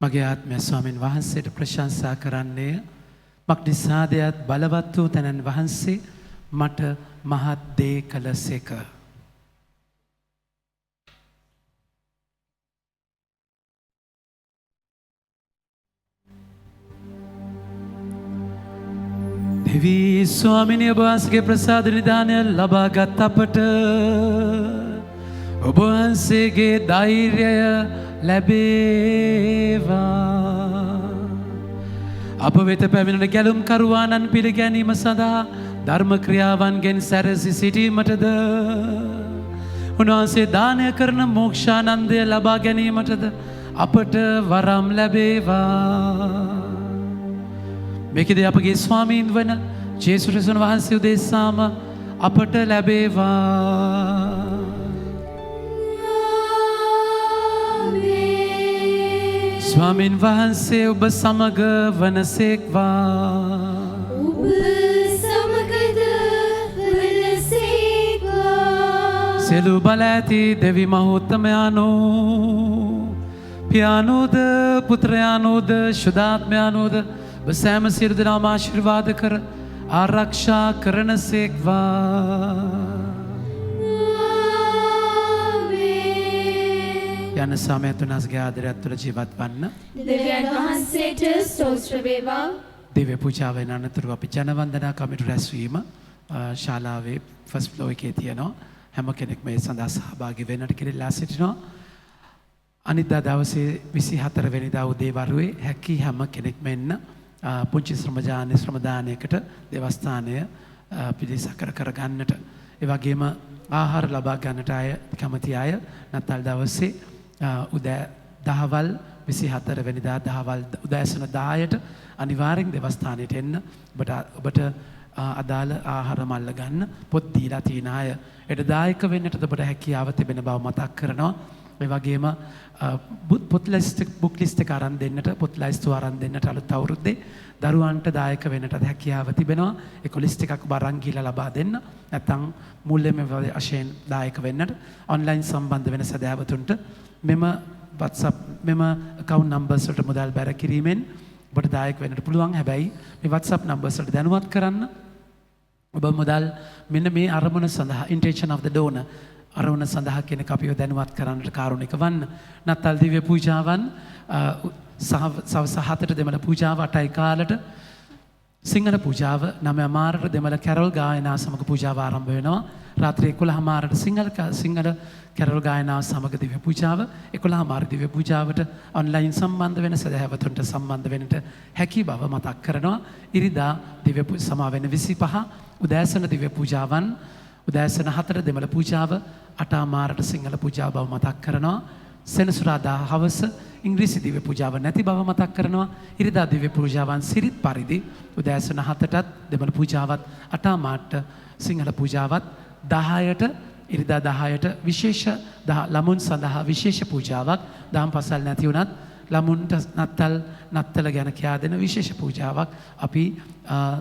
මගේ ආත්මය ස්වාමින් වහන්සේට ප්‍රශංසා කරන්නේ මක්නිසාදයත් බලවත් වූ තැනන් වහන්සේ මට මහත් දේ කළසේක. දෙවී ස්වාමිනී ඔබ වහන්සේගේ ප්‍රසාද නිධානය ලබාගත් අපට ඔබ වහන්සේගේ ධෛර්යය ලැබේවා. අප වෙත පැමිණෙන ගැලුම් කරුවානන් පිළිගැනීම සඳහා ධර්ම ක්‍රියාවන්ගෙන් සැරසි සිටීමටද උන්වහන්සේ දානය කරන මෝක්ෂානන්දය ලබා ගැනීමටද අපට වරම් ලැබේවා. මේකද අපගේ ස්වාමීන් වන ජේසුස් ක්‍රිස්තුස් වහන්සේ උදෙසාම අපට ලැබේවා. ස්වාමීන් වහන්සේ ඔබ සමග වනසේක්වා. ඔබ සමගද වනසේක්වා. සියලු බල ඇති දෙවි මහෝත්තමයාණෝ පියාණෝද පුත්‍රයාණෝද ශුද්ධාත්මයාණෝද ඔබ සෑම සියලු දෙනාම ආශිර්වාද කර ආරක්ෂා කරනසේක්වා. යන සමය තුනස්ගේ ආදරයත් තුළ ජීවත් වන්න දෙවියන් වහන්සේට ස්තෝත්‍ර වේවා. දිව්‍ය පූජාවෙන් අනතුරුව අපි ජනවන්දනා කමිටු රැස්වීම ශාලාවේ ෆස්ට් ෆ්ලෝර් එකේ තියෙනවා. හැම කෙනෙක්ම ඒ සඳහා සහභාගී වෙන්නට කියලා සිටිනවා. අනිද්දා දවසේ 24 වෙනිදා උදේවරුේ හැකි හැම කෙනෙක්ම එන්න පුංචි ශ්‍රමදානයකට දේවස්ථානය පිළිසකර කරගන්නට. ඒ වගේම ආහාර ලබා ගන්නට අය කැමති අය නත්තල් දවසේ උදෑ දහවල් 24 වෙනිදා දහවල් උදෑසන 10ට අනිවාර්යෙන් දේවස්ථානයට එන්න. ඔබට අදාළ ආහාර මල්ල ගන්න පොත් දීලා තියෙන අය ඒට දායක වෙන්නට ඔබට හැකියාව තිබෙන බව මතක් කරනවා. ඒ වගේම පොත් බුක් ලිස්ට් එක අරන් දෙන්නට පොත් ලයිස්තු අරන් දෙන්නට අලුත් අවුරුද්දේ දරුවන්ට දායක වෙන්නට හැකියාව තිබෙනවා. ඒක ලිස්ට් එකක් ඔබ අරන් ගිහලා ලබා දෙන්න. නැත්නම් මුල්‍යම වශයෙන් දායක වෙන්නට ඔන්ලයින් සම්බන්ධ වෙන සදහැවතුන්ට මෙම WhatsApp මෙම account numbers වලට මුදල් බැර කිරීමෙන් ඔබට දායක වෙන්නට පුළුවන්. හැබැයි මේ WhatsApp numbers වලට දැනුවත් කරන්න ඔබ මුදල් මෙන්න මේ අරමුණ සඳහා intention of the donor අරමුණ සඳහා කියන අපිව දැනුවත් කරන්නට කාරුණික වන්න. නත්තල් දිව්‍ය පූජාවන් සවස 7ට දෙමළ පූජාව 8යි කාලට සිංහල පූජාව 9 මාරට දෙමළ කැරල් ගායනා සමග පූජාව ආරම්භ වෙනවා. රාත්‍රී 11 මාරට සිංහල කැරල් ගායනා සමග දිව්‍ය පූජාව 11 මාර දිව්‍ය පූජාවට ඔන්ලයින් සම්බන්ධ වෙන සදහැවතුන්ට සම්බන්ධ වෙන්නට හැකි බව මතක් කරනවා. ඉරිදා දිව්‍ය සමා වෙන 25 උදෑසන දිව්‍ය පූජාවන් උදෑසන 4 දෙමළ පූජාව 8 මාරට සිංහල පූජාව බව මතක් කරනවා. සෙනසුරාදා හවස ඉංග්‍රීසි දිව්‍ය පූජාව නැති බව මතක් කරනවා. ඉරිදා දිව්‍ය පූජාවන් සිරිත් පරිදි උදෑසන 7ටත් දෙමළ පූජාවත් 8 මාරට සිංහල පූජාවත් 10ට ඉරිදා 10ට විශේෂ ළමුන් සඳහා විශේෂ පූජාවක් දහම් පසල් නැති වුණත් ළමුන්ට නත්තල ගැන කියා දෙන විශේෂ පූජාවක් අපි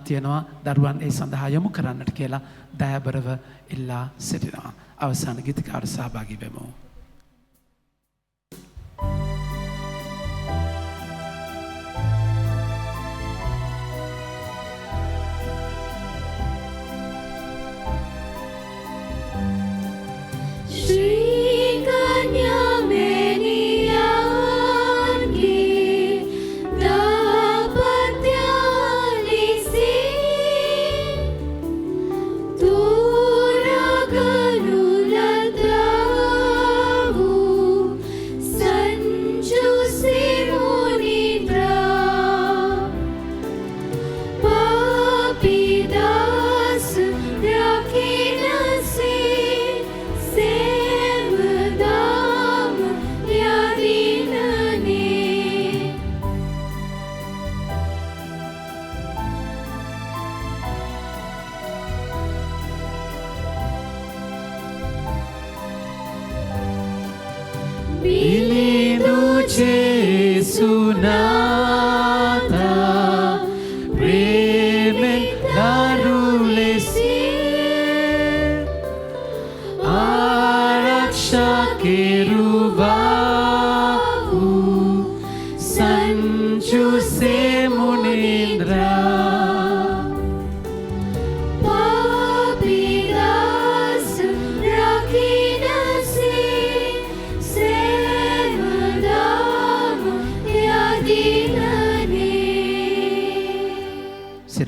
තියනවා දරුවන් ඒ සඳහා යොමු කරන්නට කියලා දයාබරව ඉල්ලා සිටිනවා. අවසාන ගීතිකාවට සහභාගී වෙමු. Kerubahu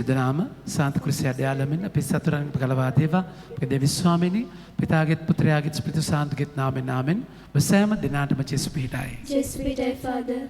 දෙනාම සාන්ත කුරුසේ අධ්‍යාලමින් අපි සතුරන් ගලවා දේවා. අපේ දෙවි ස්වාමිනී පිතාගේත් පුත්‍රයාගේත් ස්පිරිතු සාන්තගේත් නාමෙන් ආමෙන්. ඔබ සෑම දිනාටම ජේසු පිහිටයි. Just be there, Father.